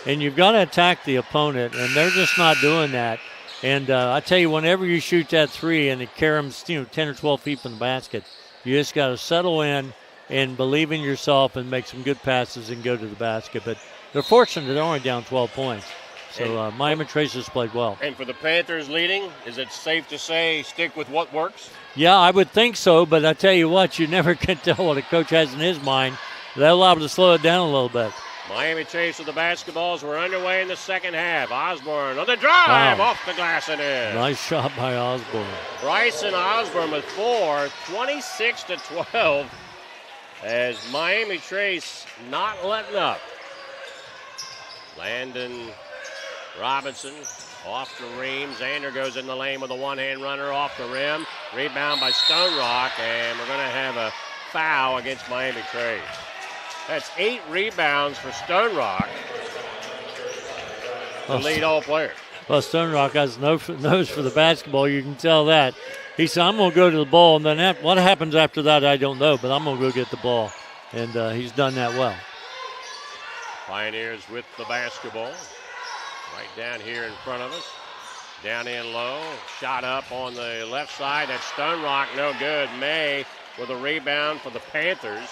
and you've got to attack the opponent, and they're just not doing that. And I tell you, whenever you shoot that three and it carries 10 or 12 feet from the basket, you just got to settle in and believe in yourself and make some good passes and go to the basket. But they're fortunate they're only down 12 points. So Miami Trace has played well. And for the Panthers leading, is it safe to say stick with what works? Yeah, I would think so, but I tell you what, you never can tell what a coach has in his mind. They're liable to slow it down a little bit. Miami Trace with the basketballs. We're underway in the second half. Osborne on the drive, off the glass and in. Nice shot by Osborne. Bryson Osborne with 4, 26-12, as Miami Trace not letting up. Landon Robinson off the rim. Xander goes in the lane with a one-hand runner off the rim. Rebound by Stone Rock, and we're going to have a foul against Miami Trace. That's 8 rebounds for Stone Rock, the lead all player. Well, Stone Rock has nose for the basketball. You can tell that. He said, I'm going to go to the ball, and then what happens after that, I don't know, but I'm going to go get the ball. And he's done that well. Pioneers with the basketball. Right down here in front of us. Down in low. Shot up on the left side. That's Stone Rock, no good. May with a rebound for the Panthers.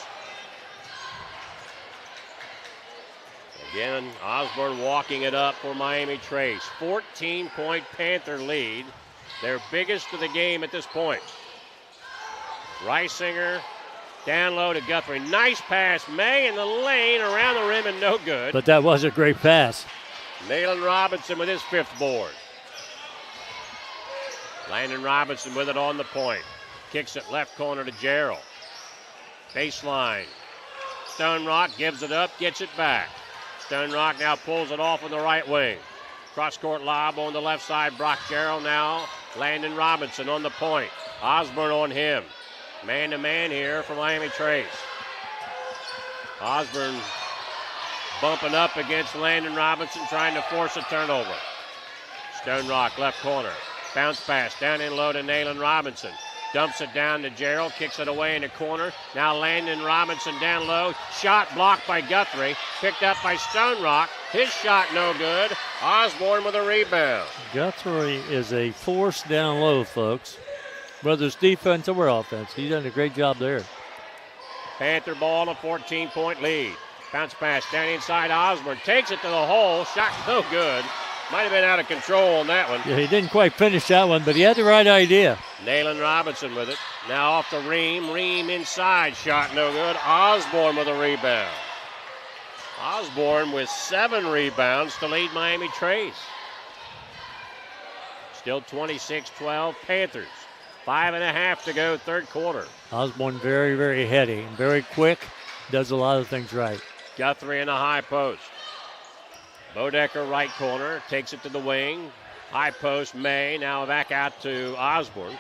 Again, Osborne walking it up for Miami Trace. 14-point Panther lead. Their biggest of the game at this point. Reisinger down low to Guthrie. Nice pass. May in the lane around the rim and no good. But that was a great pass. Nayland Robinson with his 5th board. Landon Robinson with it on the point. Kicks it left corner to Gerald. Baseline. Stone Rock gives it up, gets it back. Stone Rock now pulls it off on the right wing. Cross-court lob on the left side. Brock Gerald now. Landon Robinson on the point. Osborne on him. Man-to-man here for Miami Trace. Osborne bumping up against Landon Robinson, trying to force a turnover. Stone Rock left corner. Bounce pass down in low to Nayland Robinson. Dumps it down to Gerald, kicks it away in the corner. Now Landon Robinson down low. Shot blocked by Guthrie. Picked up by Stone Rock. His shot no good. Osborne with a rebound. Guthrie is a force down low, folks. Whether it's defense or offense, he's done a great job there. Panther ball, a 14-point lead. Bounce pass down inside Osborne. Takes it to the hole. Shot no good. Might have been out of control on that one. Yeah, he didn't quite finish that one, but he had the right idea. Nayland Robinson with it. Now off the Ream. Ream inside. Shot no good. Osborne with a rebound. Osborne with 7 rebounds to lead Miami Trace. Still 26-12 Panthers. 5.5 to go, third quarter. Osborne very, very heady and very quick. Does a lot of things right. Guthrie in the high post. Bodecker right corner, takes it to the wing. High post, May, now back out to Osborne.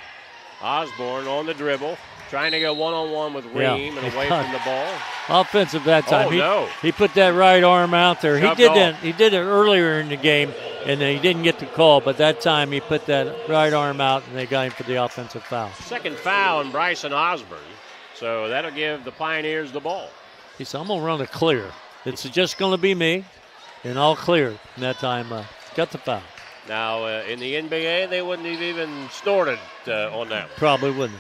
Osborne on the dribble, trying to go one-on-one with Ream and away from the ball. Offensive that time. Oh, he put that right arm out there. Shoved He off. did it earlier in the game, and he didn't get the call, but that time he put that right arm out, and they got him for the offensive foul. Second foul on Bryson Osborne, so that'll give the Pioneers the ball. He said, I'm going to run it clear. It's just going to be me, and I'll clear. And that time, got the foul. Now, in the NBA, they wouldn't have even snorted on that one. Probably wouldn't.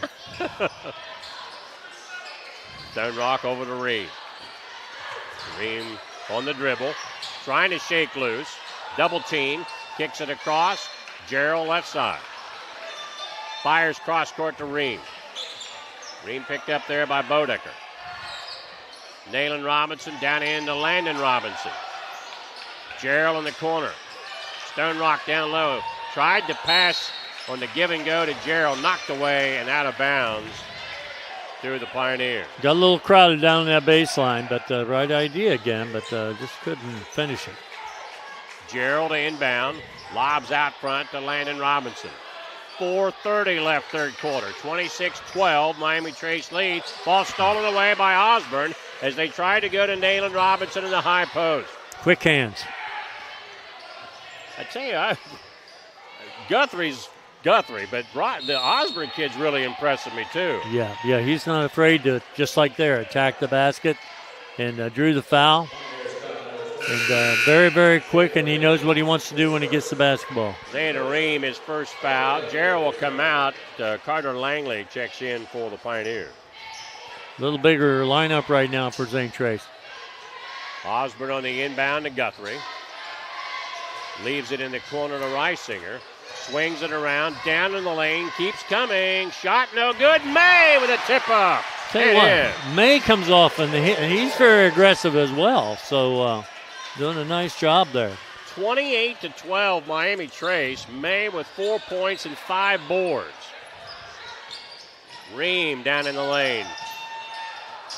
Stone Rock over to Ream. Ream on the dribble, trying to shake loose. Double team, kicks it across. Gerald left side. Fires cross court to Ream. Ream picked up there by Bodecker. Nayland Robinson down in to Landon Robinson. Gerald in the corner. Stone Rock down low. Tried to pass on the give and go to Gerald. Knocked away and out of bounds through the Pioneers. Got a little crowded down that baseline, but right idea again, but just couldn't finish it. Gerald inbound. Lobs out front to Landon Robinson. 4:30 left third quarter. 26-12. Miami Trace leads. Ball stolen away by Osborne as they try to go to Nayland Robinson in the high post. Quick hands. I tell you, Guthrie's Guthrie, but the Osborne kid's really impressing me too. Yeah, he's not afraid to, just like there, attack the basket and drew the foul. And very, very quick, and he knows what he wants to do when he gets the basketball. Xander Ream, his first foul. Jarrell will come out. Carter Langley checks in for the Pioneers. A little bigger lineup right now for Zane Trace. Osborne on the inbound to Guthrie. Leaves it in the corner to Reisinger. Swings it around, down in the lane, keeps coming. Shot no good. May with a tip-up. Tell you what, May comes off and he's very aggressive as well. So doing a nice job there. 28-12 Miami Trace. May with 4 points and 5 boards. Ream down in the lane.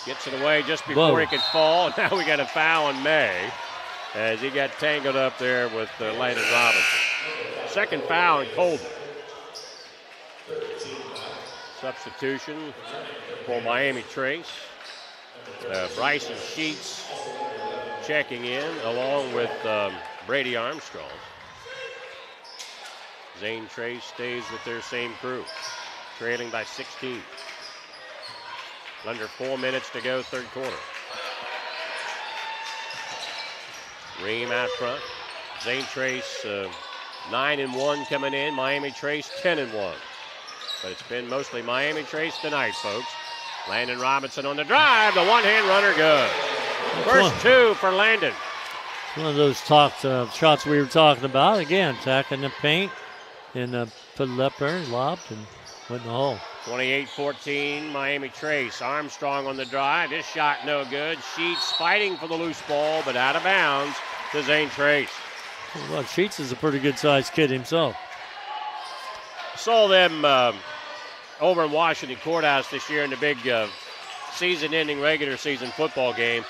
Gets it away just before he could fall. Now we got a foul on May as he got tangled up there with Landon Robinson. Second foul on Colden. Substitution for Miami Trace. Bryson Sheets checking in along with Brady Armstrong. Zane Trace stays with their same crew, trailing by 16. Under 4 minutes to go, third quarter. Ream out front. Zane Trace 9-1 coming in. Miami Trace 10-1. But it's been mostly Miami Trace tonight, folks. Landon Robinson on the drive. The one-hand runner good. First two for Landon. One of those shots we were talking about. Again, attacking the paint and put it up there, lobbed, and went in the hole. 28-14, Miami Trace. Armstrong on the drive. This shot no good. Sheets fighting for the loose ball, but out of bounds to Zane Trace. Well, Sheets is a pretty good-sized kid himself. Saw them over in Washington Courthouse this year in the big season-ending regular season football game.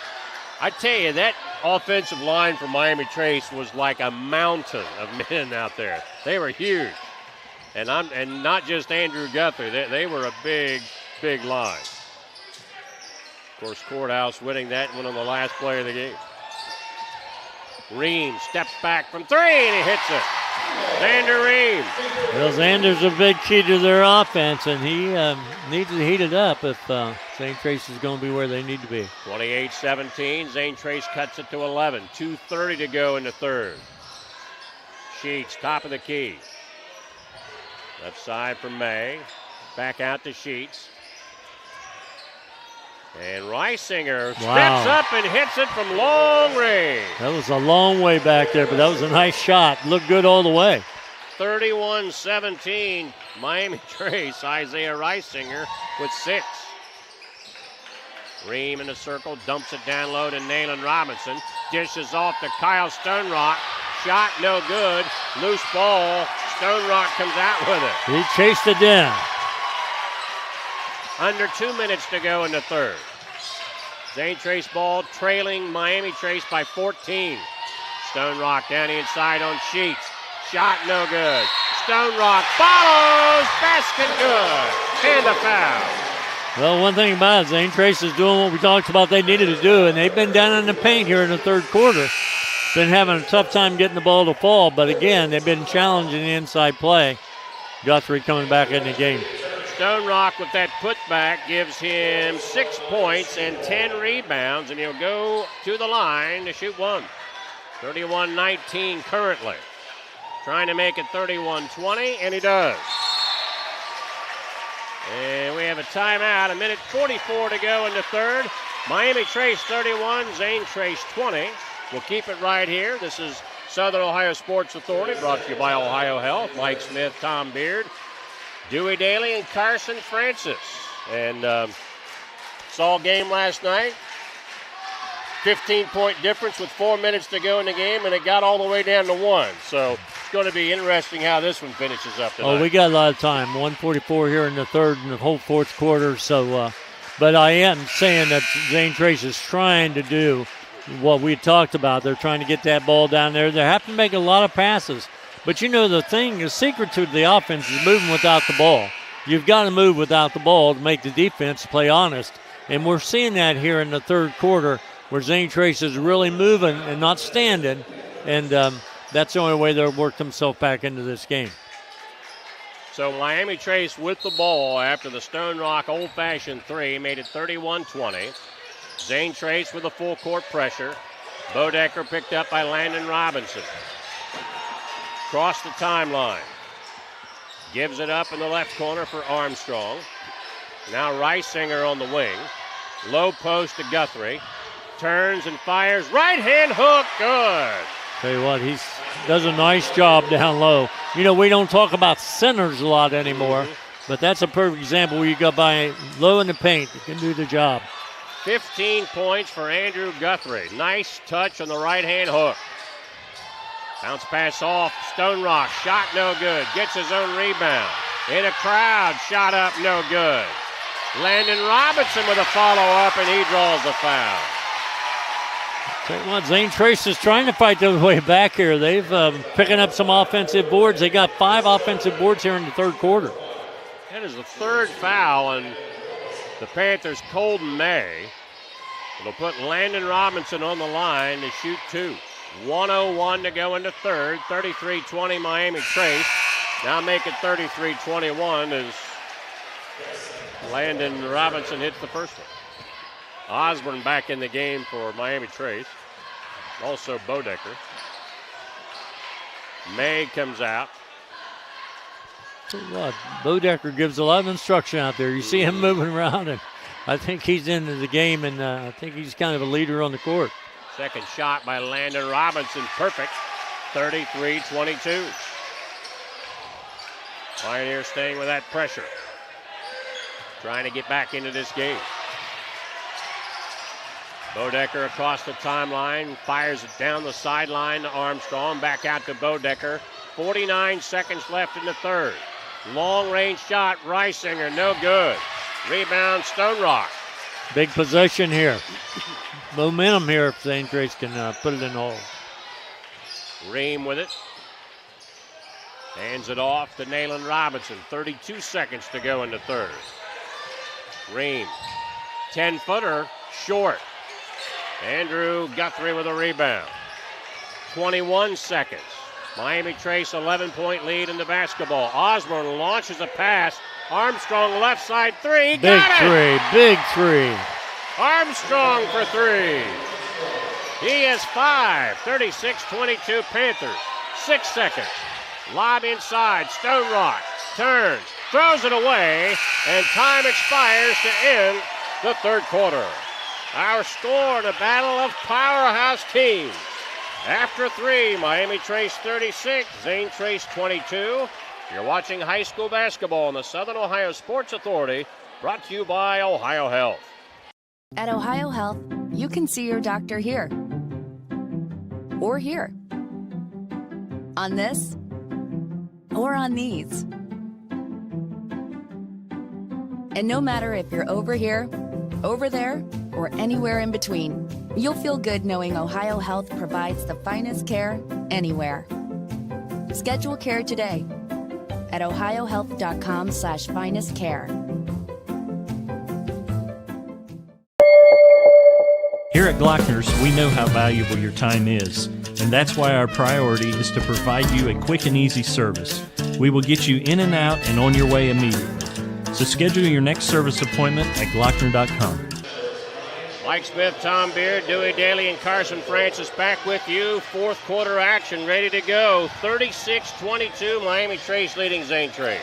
I tell you, that offensive line for Miami Trace was like a mountain of men out there. They were huge. And not just Andrew Guthrie. They were a big, big line. Of course, Courthouse winning that one on the last play of the game. Ream steps back from three, and he hits it. Xander Ream. Well, Xander's a big key to their offense, and he needs to heat it up if Zane Trace is going to be where they need to be. 28-17. Zane Trace cuts it to 11. 2:30 to go in the third. Sheets, top of the key. Left side for May. Back out to Sheets. And Reisinger steps up and hits it from long range. That was a long way back there, but that was a nice shot. Looked good all the way. 31-17, Miami Trace. Isaiah Reisinger with 6. Ream in the circle, dumps it down low to Nayland Robinson. Dishes off to Kyle Stonerock. Shot no good. Loose ball. Stonerock comes out with it. He chased it down. Under 2 minutes to go in the third. Zane Trace ball trailing Miami Trace by 14. Stonerock down the inside on Sheets. Shot no good. Stonerock follows. Basket good. And a foul. Well, one thing about it, Zane Trace is doing what we talked about they needed to do, and they've been down in the paint here in the third quarter. Been having a tough time getting the ball to fall, but again, they've been challenging the inside play. Guthrie coming back in the game. Stone Rock with that putback gives him 6 points and 10 rebounds, and he'll go to the line to shoot one. 31-19 currently. Trying to make it 31-20, and he does. And we have a timeout, 1:44 to go in the third. Miami Trace 31, Zane Trace 20. We'll keep it right here. This is Southern Ohio Sports Authority, brought to you by OhioHealth. Mike Smith, Tom Beard, Dewey Daly, and Carson Francis. And saw a game last night. 15-point difference with 4 minutes to go in the game, and it got all the way down to 1. So it's going to be interesting how this one finishes up tonight. Oh, we got a lot of time. 1:44 here in the third and the whole fourth quarter. So, but I am saying that Zane Trace is trying to do what we talked about. They're trying to get that ball down there. They have to make a lot of passes. But, you know, the secret to the offense is moving without the ball. You've got to move without the ball to make the defense play honest. And we're seeing that here in the third quarter where Zane Trace is really moving and not standing. And that's the only way they'll work themselves back into this game. So Miami Trace with the ball after the Stone Rock old-fashioned three made it 31-20. Zane Trace with a full court pressure. Bodecker picked up by Landon Robinson. Cross the timeline. Gives it up in the left corner for Armstrong. Now Reisinger on the wing. Low post to Guthrie. Turns and fires. Right hand hook. Good. Tell you what, he does a nice job down low. You know, we don't talk about centers a lot anymore, but that's a perfect example where you go by low in the paint. You can do the job. 15 points for Andrew Guthrie. Nice touch on the right-hand hook. Bounce pass off. Stone Rock. Shot no good. Gets his own rebound. In a crowd. Shot up no good. Landon Robinson with a follow-up, and he draws the foul. Tell you what, Zane Trace is trying to fight their way back here. They've picking up some offensive boards. They got 5 offensive boards here in the third quarter. That is the third foul on the Panthers' Colton May. It'll put Landon Robinson on the line to shoot 2. 1:01 to go into third. 33-20 Miami Trace. Now make it 33-21 as Landon Robinson hits the first one. Osborne back in the game for Miami Trace. Also Bodecker. May comes out. Tell you what, Bodecker gives a lot of instruction out there. You see him moving around, and I think he's into the game, and I think he's kind of a leader on the court. Second shot by Landon Robinson, perfect. 33-22. Pioneers staying with that pressure. Trying to get back into this game. Bodecker across the timeline, fires it down the sideline to Armstrong, back out to Bodecker. 49 seconds left in the third. Long-range shot, Reisinger, no good. Rebound, Stone Rock. Big possession here. Momentum here if Zane Trace can put it in the hole. Ream with it. Hands it off to Nayland Robinson. 32 seconds to go in the third. Ream. 10-footer, short. Andrew Guthrie with a rebound. 21 seconds. Miami Trace 11-point lead in the basketball. Osborne launches a pass. Armstrong left side 3. Big three, big three. Armstrong for 3. He has 5. 36-22 Panthers. 6 seconds. Lob inside. Stone Rock turns, throws it away, and time expires to end the third quarter. Our score in a battle of powerhouse teams. After 3, Miami Trace 36, Zane Trace 22. You're watching high school basketball on the Southern Ohio Sports Authority, brought to you by OhioHealth. At OhioHealth, you can see your doctor here or here, on this or on these. And no matter if you're over here, over there, or anywhere in between, you'll feel good knowing OhioHealth provides the finest care anywhere. Schedule care today at ohiohealth.com/finest care. Here at Glockner's, we know how valuable your time is, and that's why our priority is to provide you a quick and easy service. We will get you in and out and on your way immediately. So schedule your next service appointment at Glockner.com. Mike Smith, Tom Beard, Dewey Daly, and Carson Francis back with you. Fourth quarter action ready to go. 36-22, Miami Trace leading Zane Trace.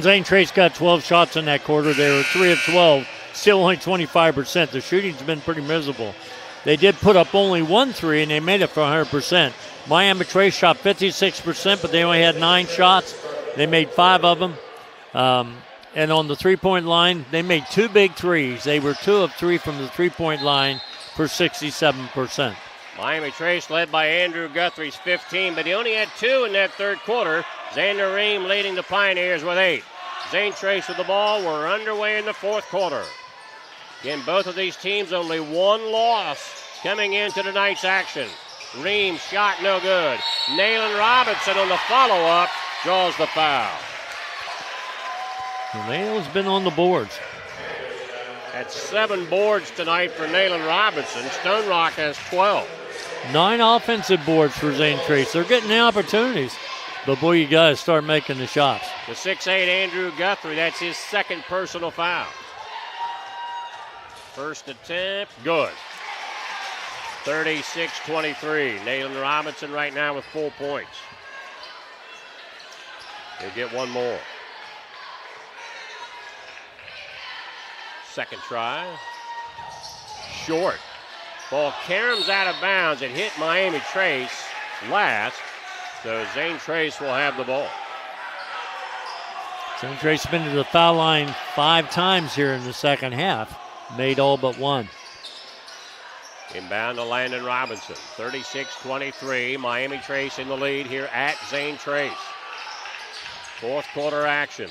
Zane Trace got 12 shots in that quarter. They were 3 of 12, still only 25%. The shooting's been pretty miserable. They did put up only 1 3, and they made it for 100%. Miami Trace shot 56%, but they only had 9 shots. They made 5 of them. And on the three-point line, they made 2 big threes. They were 2 of 3 from the three-point line for 67%. Miami Trace led by Andrew Guthrie's 15, but he only had 2 in that third quarter. Xander Ream leading the Pioneers with 8. Zane Trace with the ball. We're underway in the fourth quarter. Again, both of these teams only 1 loss coming into tonight's action. Ream shot no good. Nayland Robinson on the follow-up draws the foul. Nail's been on the boards. That's 7 boards tonight for Nayland Robinson. Stone Rock has 12. 9 offensive boards for Zane Trace. They're getting the opportunities. But, boy, you got to start making the shots. The 6'8 Andrew Guthrie, that's his second personal foul. First attempt, good. 36-23. Nayland Robinson right now with 4 points. They get one more. Second try. Short. Ball caroms out of bounds. It hit Miami Trace last. So Zane Trace will have the ball. Zane Trace been to the foul line 5 times here in the second half. Made all but one. Inbound to Landon Robinson. 36-23. Miami Trace in the lead here at Zane Trace. Fourth quarter action.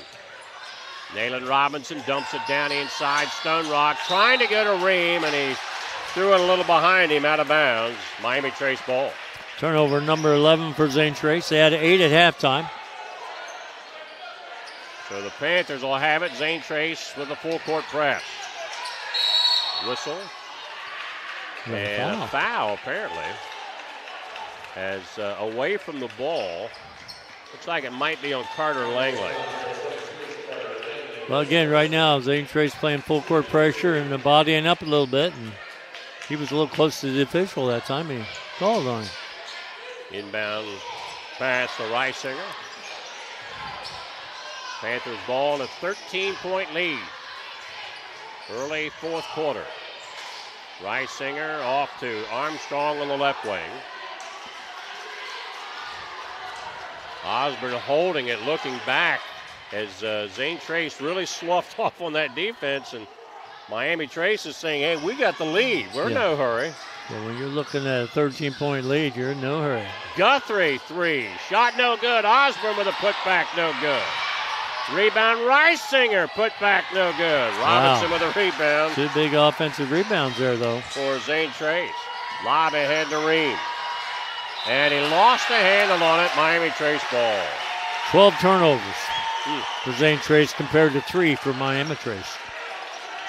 Nayland Robinson dumps it down inside Stone Rock, trying to go to Ream, and he threw it a little behind him, out of bounds. Miami Trace ball. Turnover number 11 for Zane Trace. They had 8 at halftime. So the Panthers will have it. Zane Trace with a full court press. Whistle. And a foul, apparently. As away from the ball. Looks like it might be on Carter Langley. Well, again, right now, Zane Trace playing full court pressure and bodying up a little bit. And he was a little close to the official that time. He called on him. Inbound pass to Reisinger. Panthers ball in a 13-point lead. Early fourth quarter. Reisinger off to Armstrong on the left wing. Osborne holding it, looking back as Zane Trace really sloughed off on that defense, and Miami Trace is saying, hey, we got the lead. We're in no hurry. Yeah, when you're looking at a 13-point lead, you're in no hurry. Guthrie, 3. Shot no good. Osborne with a putback, no good. Rebound, Reisinger, putback, no good. Robinson with a rebound. 2 big offensive rebounds there, though. For Zane Trace. Lob ahead to Ream. And he lost the handle on it. Miami Trace ball. 12 turnovers for Zane Trace compared to 3 for Miami Trace.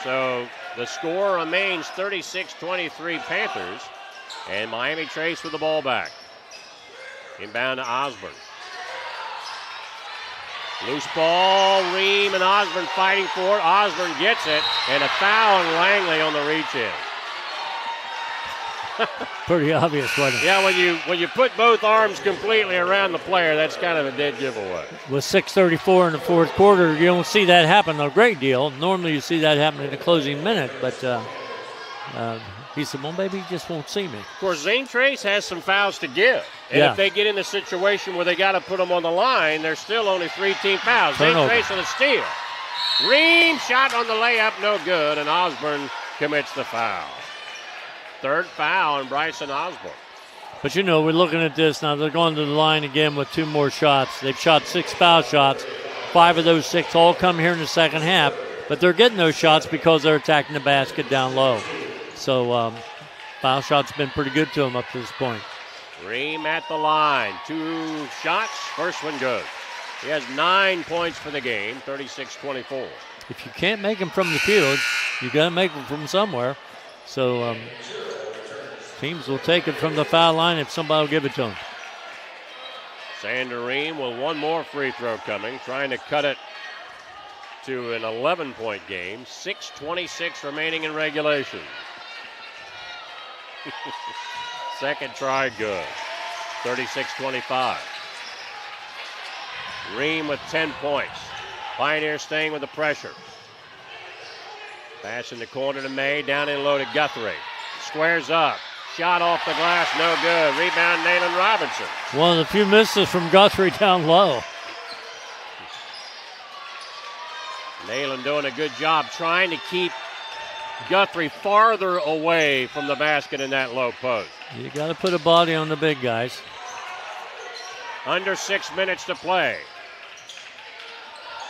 So the score remains 36-23 Panthers. And Miami Trace with the ball back. Inbound to Osborne. Loose ball, Ream and Osborne fighting for it. Osborne gets it, and a foul on Langley on the reach-in. Pretty obvious, wasn't it? Yeah, when you put both arms completely around the player, that's kind of a dead giveaway. With 6:34 in the fourth quarter, you don't see that happen a great deal. Normally you see that happen in the closing minute, but he said, well, maybe he just won't see me. Of course, Zane Trace has some fouls to give. And if they get in a situation where they got to put them on the line, there's still only 3 team fouls. Zane Trace on the steal. Ream shot on the layup, no good, and Osborne commits the foul. Third foul on Bryson Osborne. But, we're looking at this now. They're going to the line again with 2 more shots. They've shot 6 foul shots. 5 of those 6 all come here in the second half. But they're getting those shots because they're attacking the basket down low. So foul shots been pretty good to them up to this point. Ream at the line. 2 shots. First one good. He has 9 points for the game, 36-24. If you can't make them from the field, you got to make them from somewhere. So teams will take it from the foul line if somebody will give it to them. Xander Ream with one more free throw coming, trying to cut it to an 11-point game. 6:26 remaining in regulation. Second try, good. 36-25. Ream with 10 points. Pioneers staying with the pressure. Pass in the corner to May, down in low to Guthrie. Squares up. Shot off the glass, no good. Rebound, Nayland Robinson. One of the few misses from Guthrie down low. Nayland doing a good job trying to keep Guthrie farther away from the basket in that low post. You got to put a body on the big guys. Under 6 minutes to play.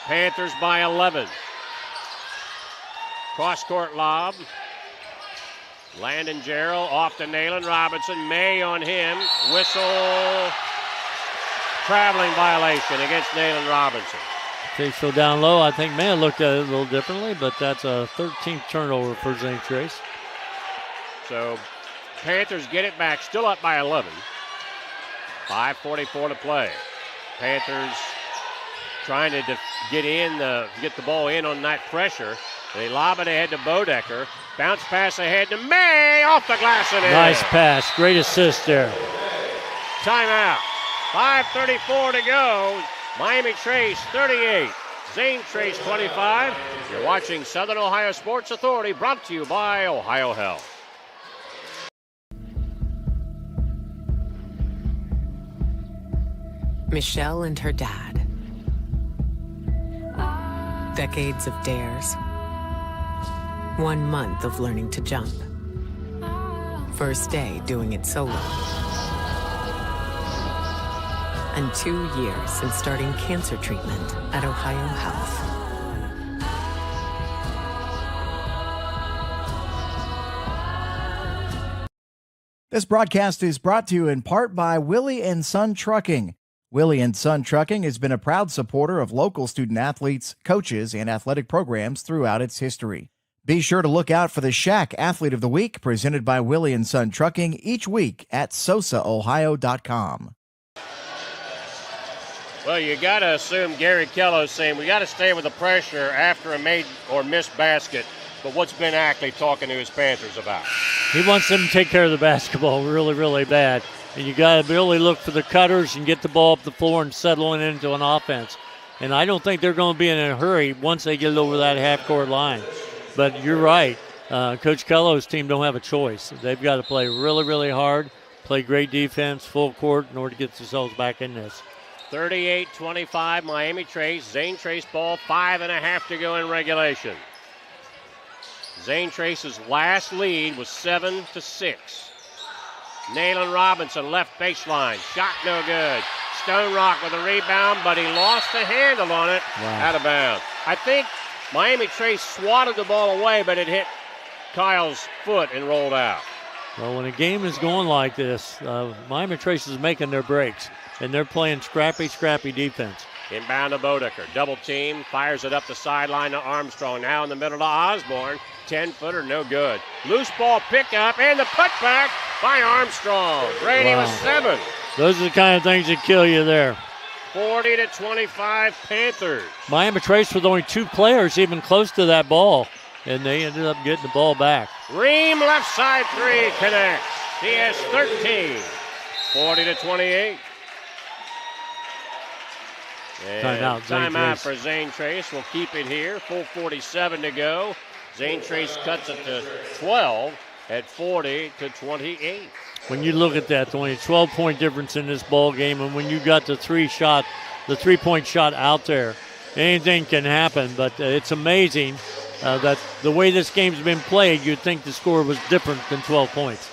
Panthers by 11. Cross-court lob. Landon Jarrell off to Nayland Robinson. May on him. Whistle. Traveling violation against Nayland Robinson. Okay, so down low, I think May looked at it a little differently, but that's a 13th turnover for Zane Trace. So Panthers get it back, still up by 11. 5:44 to play. Panthers trying to get the ball in on that pressure. They lob it ahead to Bodecker. Bounce pass ahead to May. Off the glass and in. Nice pass. Great assist there. Timeout. 5:34 to go. Miami Trace 38. Zane Trace 25. You're watching Southern Ohio Sports Authority, brought to you by OhioHealth. Michelle and her dad. Decades of dares. 1 month of learning to jump. First day doing it solo. And 2 years since starting cancer treatment at OhioHealth. This broadcast is brought to you in part by Willie and Son Trucking. Willie and Son Trucking has been a proud supporter of local student athletes, coaches, and athletic programs throughout its history. Be sure to look out for the Shack Athlete of the Week presented by Willie and Son Trucking each week at SOSAOhio.com. Well, you got to assume Gary Kello's saying we got to stay with the pressure after a made or missed basket. But what's Ben Ackley talking to his Panthers about? He wants them to take care of the basketball really, really bad. And you got to really look for the cutters and get the ball up the floor and settle it into an offense. And I don't think they're going to be in a hurry once they get over that half-court line. But you're right. Coach Kello's team don't have a choice. They've got to play really, really hard, play great defense, full court in order to get themselves back in this. 38-25 Miami Trace. Zane Trace ball, 5.5 to go in regulation. Zane Trace's last lead was 7-6. Nayland Robinson, left baseline. Shot no good. Stone Rock with a rebound, but he lost the handle on it. Wow. Out of bounds. I think Miami Trace swatted the ball away, but it hit Kyle's foot and rolled out. Well, when a game is going like this, Miami Trace is making their breaks, and they're playing scrappy defense. Inbound to Bodecker. Double team. Fires it up the sideline to Armstrong. Now in the middle to Osborne. 10-footer, no good. Loose ball pickup and the putback by Armstrong. Brady with 7. Those are the kind of things that kill you there. 40-25 Panthers. Miami Trace with only 2 players even close to that ball, and they ended up getting the ball back. Ream left side 3 connects. He has 13. 40-28. Timeout for Zane Trace. We'll keep it here. Full 47 to go. Zane Trace cuts it to 12 at 40-28. When you look at that, only a 12-point difference in this ball game, and when you got the 3-point shot out there, anything can happen. But it's amazing that the way this game's been played, you'd think the score was different than 12 points.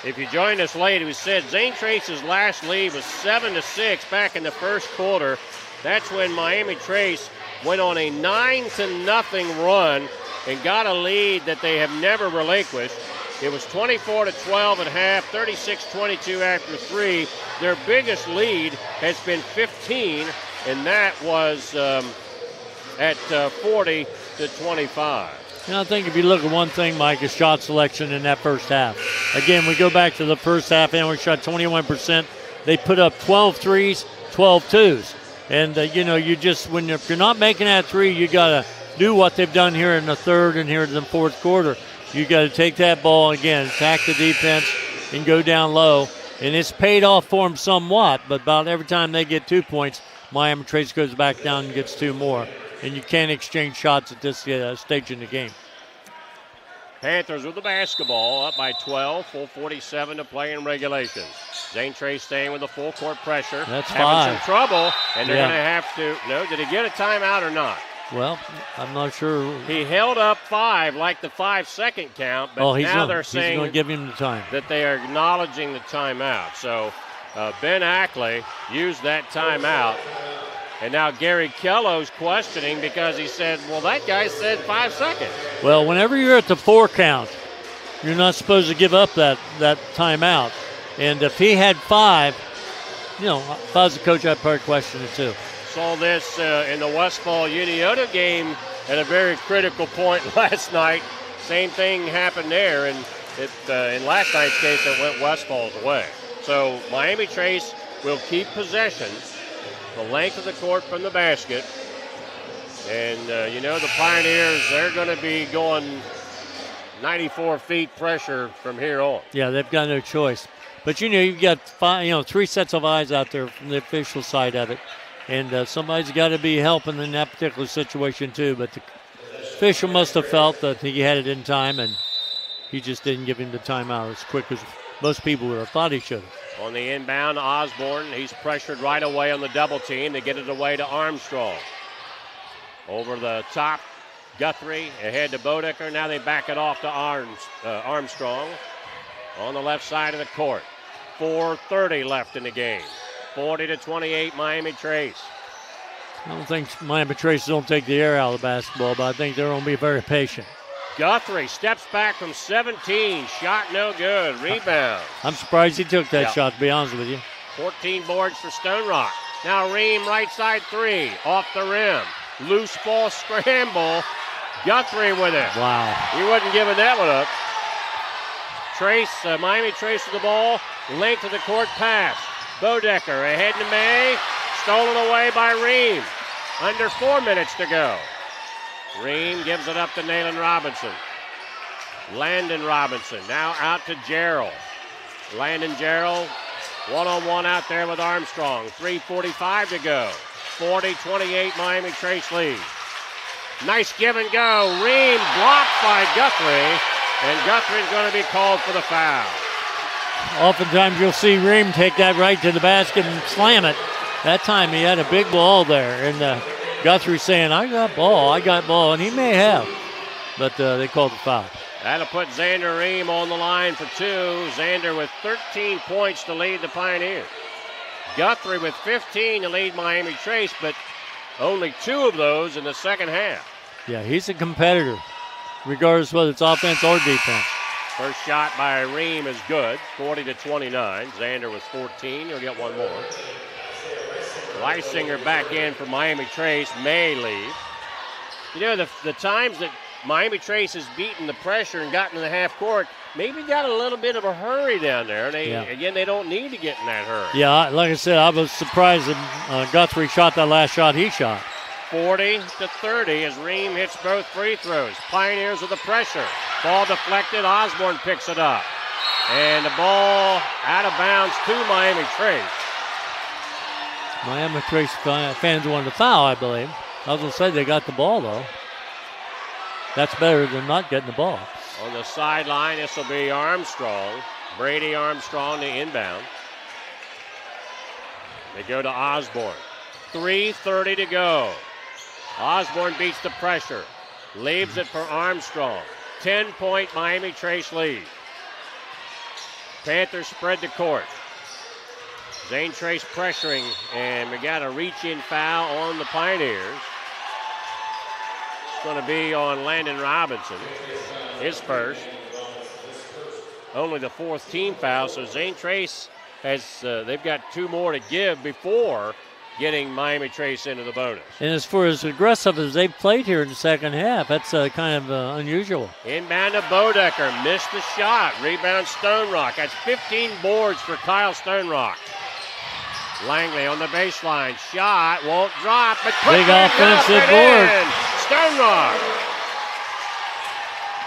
If you joined us late, we said Zane Trace's last lead was 7-6 back in the first quarter. That's when Miami Trace went on a 9-0 run and got a lead that they have never relinquished. It was 24-12 at half, 36-22 after 3. Their biggest lead has been 15, and that was at 40-25. And I think if you look at one thing, Mike, is shot selection in that first half. Again, we go back to the first half, and we shot 21%. They put up 12 threes, 12 twos. And, if you're not making that 3, you got to do what they've done here in the third and here in the fourth quarter. You got to take that ball again, attack the defense, and go down low. And it's paid off for them somewhat, but about every time they get 2 points, Miami Trace goes back down and gets 2 more. And you can't exchange shots at this stage in the game. Panthers with the basketball, up by 12, full 47 to play in regulation. Zane Trace staying with the full court pressure. That's having 5. some trouble, and they're going to have to. No, did he get a timeout or not? Well, I'm not sure. He held up 5 like the 5-second count, but now they're saying he's going to give him the time. That they are acknowledging the timeout. So Ben Ackley used that timeout. And now Gary Kello's questioning because he said, well, that guy said 5 seconds. Well, whenever you're at the 4 count, you're not supposed to give up that timeout. And if he had 5, if I was the coach, I'd probably question it too. Saw this in the Westfall Uniota game at a very critical point last night. Same thing happened there, and in last night's case, it went Westfall's way. So Miami Trace will keep possession. the length of the court from the basket. And, the Pioneers, they're going to be going 94 feet pressure from here on. Yeah, they've got no choice. But, you've got 3 sets of eyes out there from the official side of it. And somebody's got to be helping in that particular situation, too. But the official must have felt that he had it in time, and he just didn't give him the timeout as quick as most people would have thought he should have. On the inbound, Osborne, he's pressured right away on the double team. They get it away to Armstrong. Over the top, Guthrie ahead to Bodecker. Now they back it off to Armstrong on the left side of the court. 4:30 left in the game. 40-28 Miami Trace. I don't think Miami Trace don't take the air out of the basketball, but I think they're going to be very patient. Guthrie steps back from 17. Shot no good. Rebound. I'm surprised he took that shot, to be honest with you. 14 boards for Stone Rock. Now Ream right side 3. Off the rim. Loose ball scramble. Guthrie with it. Wow. He wasn't giving that one up. Miami Trace with the ball. Length of the court pass. Bodecker ahead to May. Stolen away by Ream. Under 4 minutes to go. Ream gives it up to Nayland Robinson. Landon Robinson now out to Gerald. Landon Gerald one-on-one out there with Armstrong. 3:45 to go. 40-28 Miami Trace lead. Nice give and go. Ream blocked by Guthrie, and Guthrie's going to be called for the foul. Oftentimes you'll see Ream take that right to the basket and slam it. That time he had a big ball there, and Guthrie saying, I got ball, and he may have, but they called the foul. That'll put Xander Ream on the line for 2. Xander with 13 points to lead the Pioneers. Guthrie with 15 to lead Miami Trace, but only 2 of those in the second half. Yeah, he's a competitor, regardless whether it's offense or defense. First shot by Ream is good, 40-29. Xander with 14. He'll get one more. Leisinger back in for Miami Trace. May leave. The times that Miami Trace has beaten the pressure and gotten to the half court, maybe got a little bit of a hurry down there. Again, they don't need to get in that hurry. Yeah, like I said, I was surprised that Guthrie shot that last shot he shot. 40-30 as Ream hits both free throws. Pioneers with the pressure. Ball deflected. Osborne picks it up. And the ball out of bounds to Miami Trace. Miami Trace fans wanted to foul, I believe. I was going to say they got the ball, though. That's better than not getting the ball. On the sideline, this will be Armstrong. Brady Armstrong to inbound. They go to Osborne. 3:30 to go. Osborne beats the pressure. Leaves it for Armstrong. 10-point Miami Trace lead. Panthers spread the court. Zane Trace pressuring, and we got a reach-in foul on the Pioneers. It's going to be on Landon Robinson, his first. Only the 4th team foul, so Zane Trace they've got 2 more to give before getting Miami Trace into the bonus. And as far as aggressive as they've played here in the second half, that's kind of unusual. Inbound to Bodecker, missed the shot. Rebound Stone Rock. That's 15 boards for Kyle Stone Rock. Langley on the baseline. Shot won't drop, but big offensive board. Stone Rock.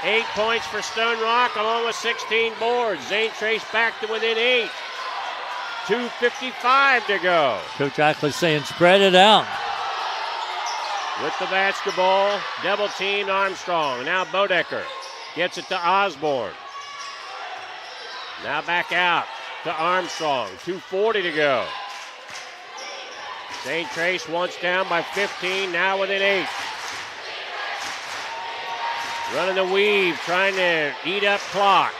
8 points for Stone Rock, along with 16 boards. Zane Trace back to within 8. 2:55 to go. Coach Ackley saying spread it out. With the basketball, double teamed Armstrong. Now Bodecker gets it to Osborne. Now back out to Armstrong. 2:40 to go. Zane Trace once down by 15, now within 8. Running the weave, trying to eat up clock.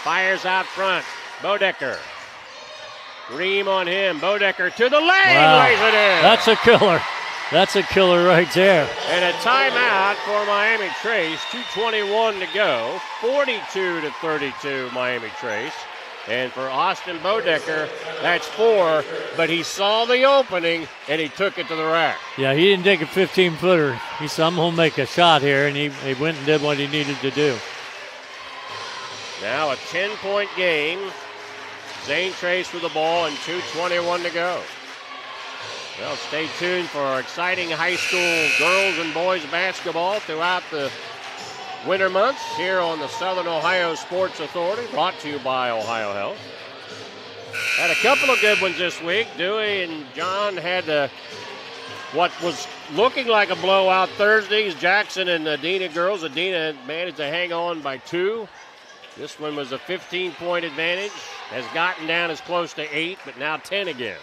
Fires out front. Bodecker. Ream on him. Bodecker to the lane. Wow. Lays it in. That's a killer. That's a killer right there. And a timeout for Miami Trace. 2:21 to go. 42-32 Miami Trace. And for Austin Bodecker, that's 4, but he saw the opening and he took it to the rack. Yeah, he didn't take a 15-footer. He said, I'm going to make a shot here, and he went and did what he needed to do. Now a 10-point game. Zane Trace with the ball and 2:21 to go. Well, stay tuned for exciting high school girls and boys basketball throughout the winter months here on the Southern Ohio Sports Authority, brought to you by OhioHealth. Had a couple of good ones this week. Dewey and John had what was looking like a blowout Thursdays. Jackson and Adina girls. Adina managed to hang on by 2. This one was a 15-point advantage. Has gotten down as close to 8, but now 10 again.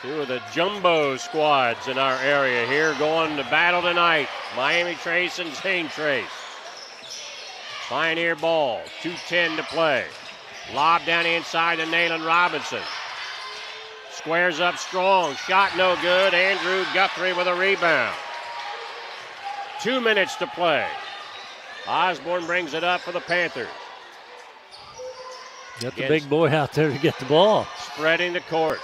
Two of the jumbo squads in our area here going to battle tonight. Miami Trace and Zane Trace. Pioneer ball, 2:10 to play. Lob down inside to Nayland Robinson. Squares up strong, shot no good. Andrew Guthrie with a rebound. 2 minutes to play. Osborne brings it up for the Panthers. Got the big boy out there to get the ball. Spreading the court.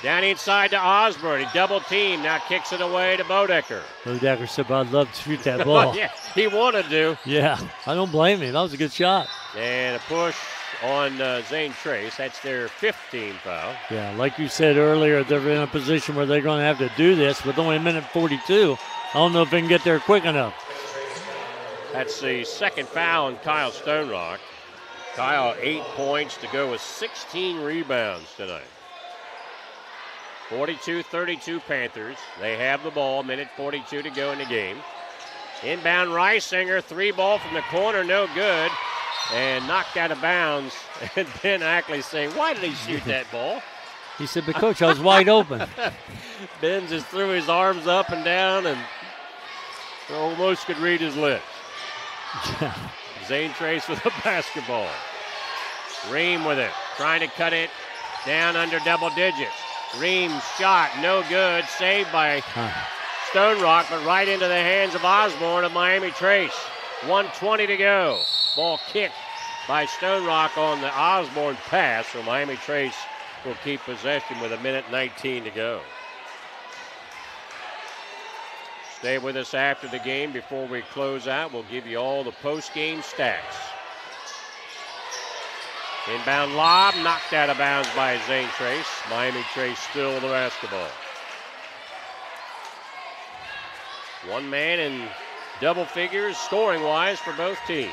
Down inside to Osborne. He double teamed. Now kicks it away to Bodecker. Bodecker said, I'd love to shoot that ball. Yeah, he wanted to. Yeah, I don't blame him. That was a good shot. And a push on Zane Trace. That's their 15th foul. Yeah, like you said earlier, they're in a position where they're going to have to do this with only a minute 42. I don't know if they can get there quick enough. That's the second foul on Kyle Stonerock. Kyle, 8 points to go with 16 rebounds tonight. 42-32 Panthers. They have the ball, minute 42 to go in the game. Inbound Reisinger, 3 ball from the corner, no good. And knocked out of bounds. And Ben Ackley saying, why did he shoot that ball? He said, but Coach, I was wide open. Ben just threw his arms up and down and almost could read his lips. Zane Trace with the basketball. Ream with it, trying to cut it down under double digits. Ream's shot, no good, saved by Stonerock, but right into the hands of Osborne of Miami Trace. 1:20 to go. Ball kicked by Stonerock on the Osborne pass, so Miami Trace will keep possession with a minute 19 to go. Stay with us after the game. Before we close out, we'll give you all the post-game stats. Inbound lob, knocked out of bounds by Zane Trace. Miami Trace still with the basketball. One man in double figures scoring-wise for both teams.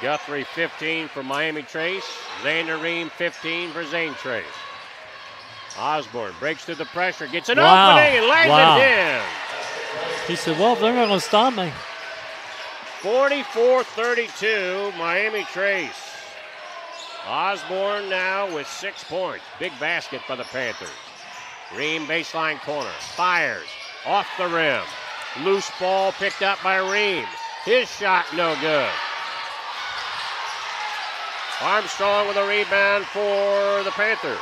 Guthrie 15 for Miami Trace. Xander Ream 15 for Zane Trace. Osborne breaks through the pressure, gets an opening and lands it in. He said, well, they're not going to stop me. 44-32, Miami Trace. Osborne now with 6 points. Big basket for the Panthers. Ream baseline corner. Fires. Off the rim. Loose ball picked up by Ream. His shot no good. Armstrong with a rebound for the Panthers.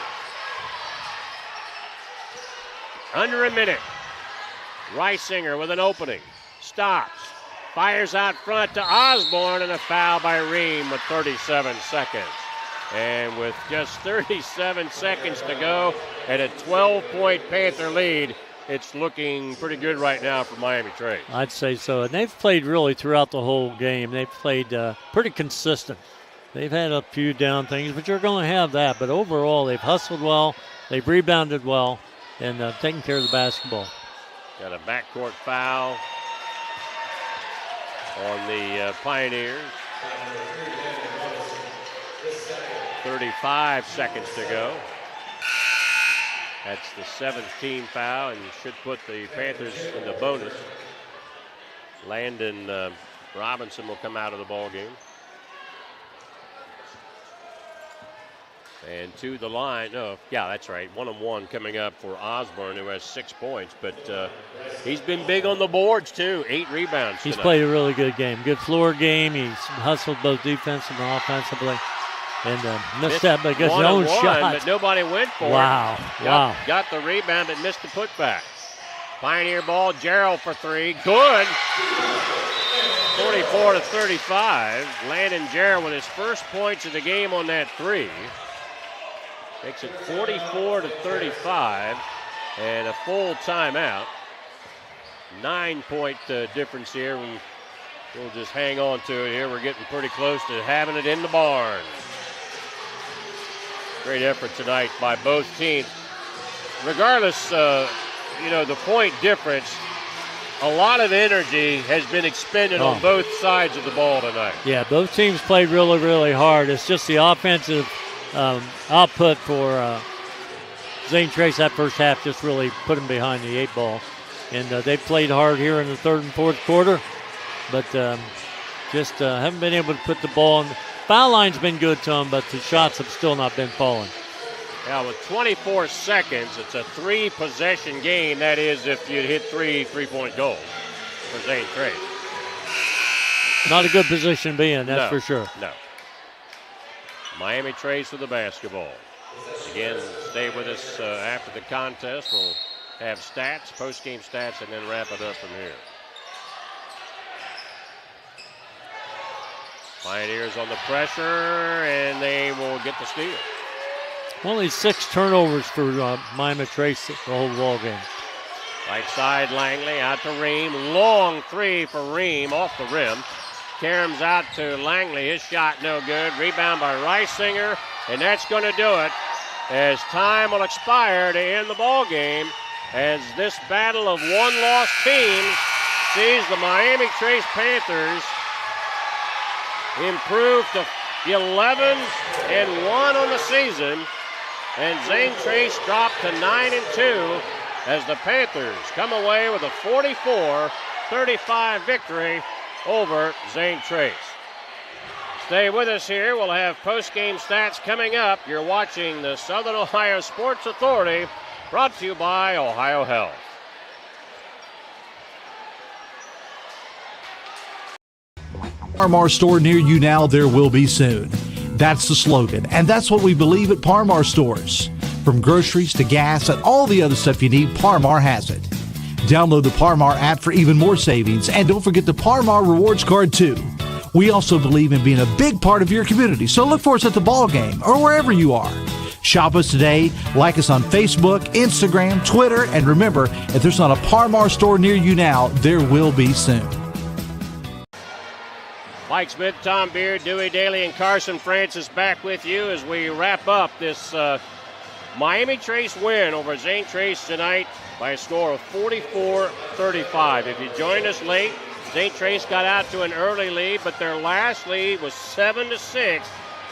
Under a minute. Reisinger with an opening. Stops. Fires out front to Osborne, and a foul by Ream with 37 seconds. And with just 37 seconds to go and a 12-point Panther lead, it's looking pretty good right now for Miami Trace. I'd say so. And they've played really throughout the whole game. They've played pretty consistent. They've had a few down things, but you're going to have that. But overall, they've hustled well, they've rebounded well, and taken care of the basketball. Got a backcourt foul on the Pioneers. 35 seconds to go. That's the 7th team foul and should put the Panthers in the bonus. Landon Robinson will come out of the ball game. And to the line, that's right. 1-on-1 coming up for Osborne, who has 6 points. But he's been big on the boards, too. 8 rebounds He's tonight. played a really good game. Good floor game. He's hustled both defensively and offensively. And missed that because his own shot. But nobody went for it. Wow. Got the rebound, but missed the putback. Pioneer ball, Gerald for 3. Good. 44-35. Landon Gerald with his first points of the game on that 3. Makes it 44-35 and a full timeout. 9-point difference here. We'll just hang on to it here. We're getting pretty close to having it in the barn. Great effort tonight by both teams. Regardless, the point difference, a lot of energy has been expended on both sides of the ball tonight. Yeah, both teams played really, really hard. It's just the offensive output for Zane Trace that first half just really put them behind the 8 ball. And they played hard here in the third and fourth quarter, but just haven't been able to put the ball in. Foul line's been good to them, but the shots have still not been falling. Now, with 24 seconds, it's a 3-possession game. That is, if you hit 3 3-point goals for Zane Trace. Not a good position to be in, that's for sure. No. Miami Trace with the basketball. Again, stay with us after the contest. We'll have stats, post-game stats, and then wrap it up from here. Pioneers on the pressure, and they will get the steal. Only 6 turnovers for Miami Trace the whole ball game. Right side, Langley out to Ream. Long 3 for Ream off the rim. Karam's out to Langley. His shot no good. Rebound by Reisinger, and that's going to do it as time will expire to end the ball game, as this battle of one-loss teams sees the Miami Trace Panthers improve to 11-1 on the season, and Zane Trace dropped to 9-2 as the Panthers come away with a 44-35 victory over Zane Trace. Stay with us here. We'll have post-game stats coming up. You're watching the Southern Ohio Sports Authority, brought to you by OhioHealth. Parmar store near you now, there will be soon. That's the slogan, and that's what we believe at Parmar Stores. From groceries to gas and all the other stuff you need, Parmar has it. Download the Parmar app for even more savings, and don't forget the Parmar Rewards Card too. We also believe in being a big part of your community, so look for us at the ball game or wherever you are. Shop us today, like us on Facebook, Instagram, Twitter, and remember, if there's not a Parmar store near you now, there will be soon. Mike Smith, Tom Beard, Dewey Daly, and Carson Francis back with you as we wrap up this Miami Trace win over Zane Trace tonight by a score of 44-35. If you joined us late, Zane Trace got out to an early lead, but their last lead was 7-6.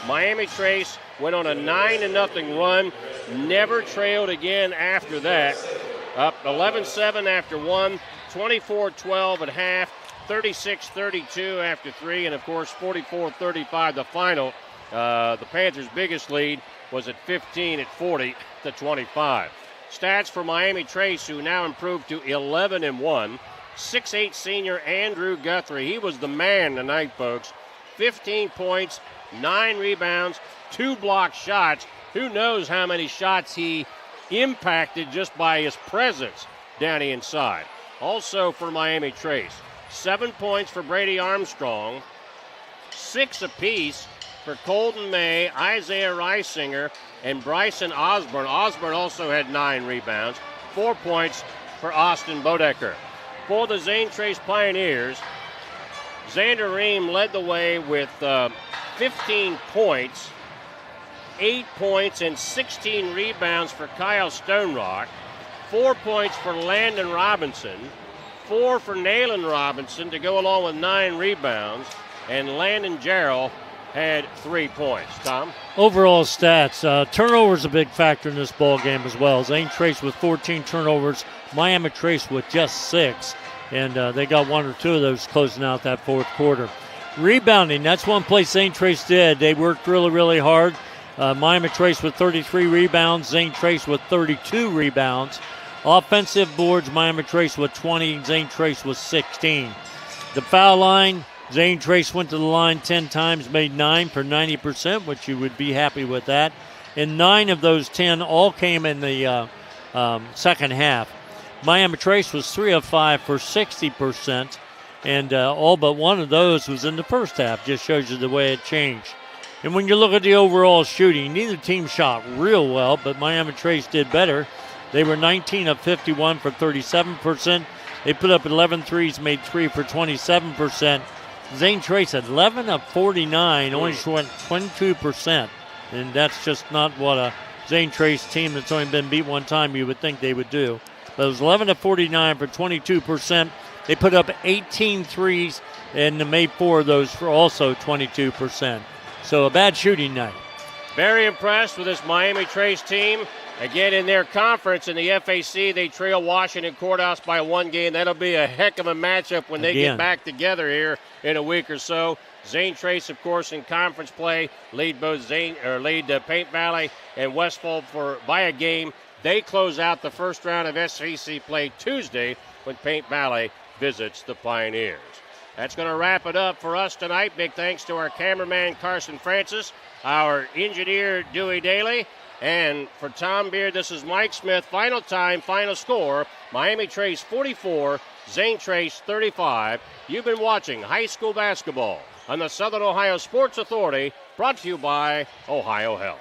Miami Trace went on a 9-0 run, never trailed again after that. Up 11-7 after 1, 24-12 at half, 36-32 after 3, and of course 44-35 the final. The Panthers' biggest lead was at 15 at 40-25. Stats for Miami Trace, who now improved to 11-1. 6'8" senior Andrew Guthrie. He was the man tonight, folks. 15 points, 9 rebounds, 2 blocked shots. Who knows how many shots he impacted just by his presence down the inside. Also for Miami Trace, 7 points for Brady Armstrong, 6 apiece for Colton May, Isaiah Reisinger, and Bryson Osborne. Osborne also had 9 rebounds, 4 points for Austin Bodecker. For the Zane Trace Pioneers, Xander Ream led the way with 15 points, 8 points and 16 rebounds for Kyle Stonerock, 4 points for Landon Robinson, 4 for Nayland Robinson to go along with 9 rebounds, and Landon Jarrell had 3 points. Tom? Overall stats, turnovers a big factor in this ball game as well. Zane Trace with 14 turnovers, Miami Trace with just 6, and they got 1 or 2 of those closing out that fourth quarter. Rebounding, that's one place Zane Trace did. They worked really, really hard. Miami Trace with 33 rebounds, Zane Trace with 32 rebounds. Offensive boards, Miami Trace with 20, Zane Trace with 16. The foul line, Zane Trace went to the line 10 times, made 9 for 90%, which you would be happy with that. And 9 of those 10 all came in the second half. Miami Trace was 3 of 5 for 60%, and all but 1 of those was in the first half. Just shows you the way it changed. And when you look at the overall shooting, neither team shot real well, but Miami Trace did better. They were 19 of 51 for 37%. They put up 11 threes, made 3 for 27%. Zane Trace at 11 of 49, only went 22%. And that's just not what a Zane Trace team that's only been beat one time you would think they would do. But it was 11 of 49 for 22%. They put up 18 threes and made 4 of those for also 22%. So a bad shooting night. Very impressed with this Miami Trace team. Again, in their conference in the FAC, they trail Washington Courthouse by 1 game. That'll be a heck of a matchup when they get back together here in a week or so. Zane Trace, of course, in conference play, lead Paint Valley and Westfall by a game. They close out the first round of SEC play Tuesday when Paint Valley visits the Pioneers. That's going to wrap it up for us tonight. Big thanks to our cameraman, Carson Francis, our engineer, Dewey Daly, and for Tom Beard, this is Mike Smith. Final time, final score, Miami Trace 44, Zane Trace 35. You've been watching high school basketball on the Southern Ohio Sports Authority, brought to you by OhioHealth.